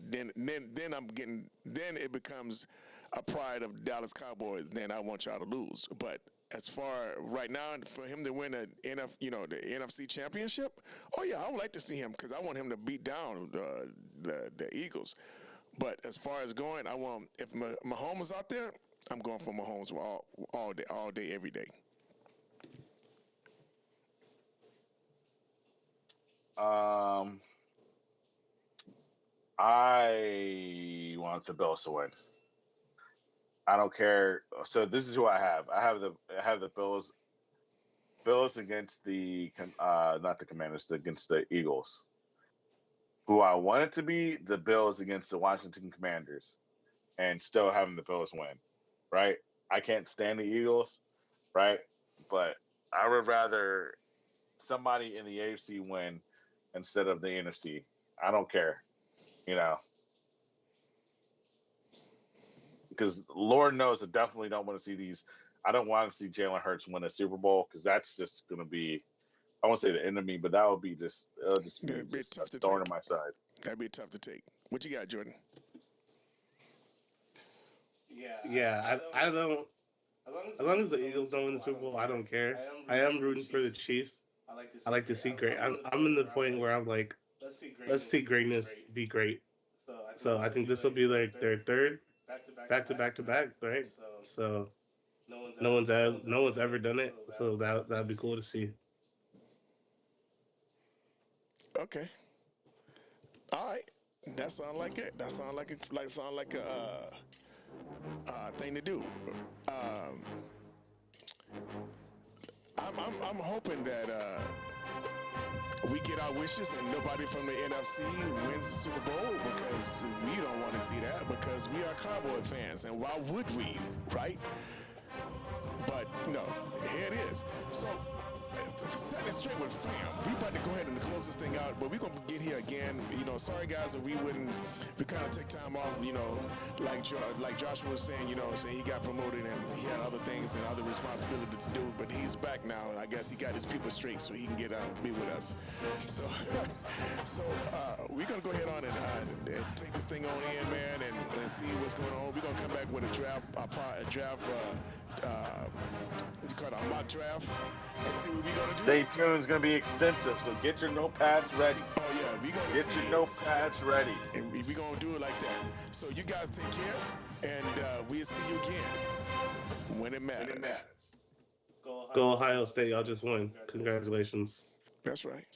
[SPEAKER 1] then it becomes a pride of Dallas Cowboys. Then I want y'all to lose. But as far right now, for him to win the NFC Championship, oh yeah, I would like to see him because I want him to beat down the Eagles. But as far as going, I want if Mahomes is out there, I'm going for Mahomes all day, every day.
[SPEAKER 2] I want the Bills to win. I don't care. So this is who I have. I have the Bills. Bills against the not the Commanders, against the Eagles. Who I want it to be the Bills against the Washington Commanders, and still having the Bills win. Right? I can't stand the Eagles, right? But I would rather somebody in the AFC win instead of the NFC. I don't care, because Lord knows I definitely don't want to see these. I don't want to see Jalen Hurts win a Super Bowl because that's just going to be, I won't say the enemy, but that would be it'll just be
[SPEAKER 1] tough to
[SPEAKER 2] thorn
[SPEAKER 1] take.
[SPEAKER 2] on my side.
[SPEAKER 1] That'd be tough to take. What you got, Jordan?
[SPEAKER 3] Yeah, I don't. As long as the Eagles don't win the Super Bowl, I don't care. I am rooting for the Chiefs. I like to see great. I'm in the point where I'm like, let's see greatness be great. So I think this will be like their third back to back, right? So no one's ever done it. So that'd be cool to see.
[SPEAKER 1] Okay. All right. That sounds like it. That sounds like a thing to do. I'm hoping that we get our wishes and nobody from the NFC wins the Super Bowl because we don't want to see that because we are Cowboy fans and why would we, right? But here it is. So setting it straight with fam, we about to go ahead and close this thing out, but we're gonna get here again. Sorry guys that we kind of take time off. Like Joshua was saying, saying he got promoted and he had other things and other responsibilities to do, but he's back now, and I guess he got his people straight so he can get be with us. So, we're gonna go ahead on and take this thing on in, man, and see what's going on. We're gonna come back with a mock draft, and see what we're gonna do.
[SPEAKER 2] Stay tuned. It's gonna be extensive, so get your notepads ready.
[SPEAKER 1] Oh yeah, we gonna
[SPEAKER 2] get your notepads ready,
[SPEAKER 1] and we gonna do it like that. So you guys take care, and we'll see you again when it matters.
[SPEAKER 3] Go Ohio State! Y'all just won. Congratulations.
[SPEAKER 1] That's right.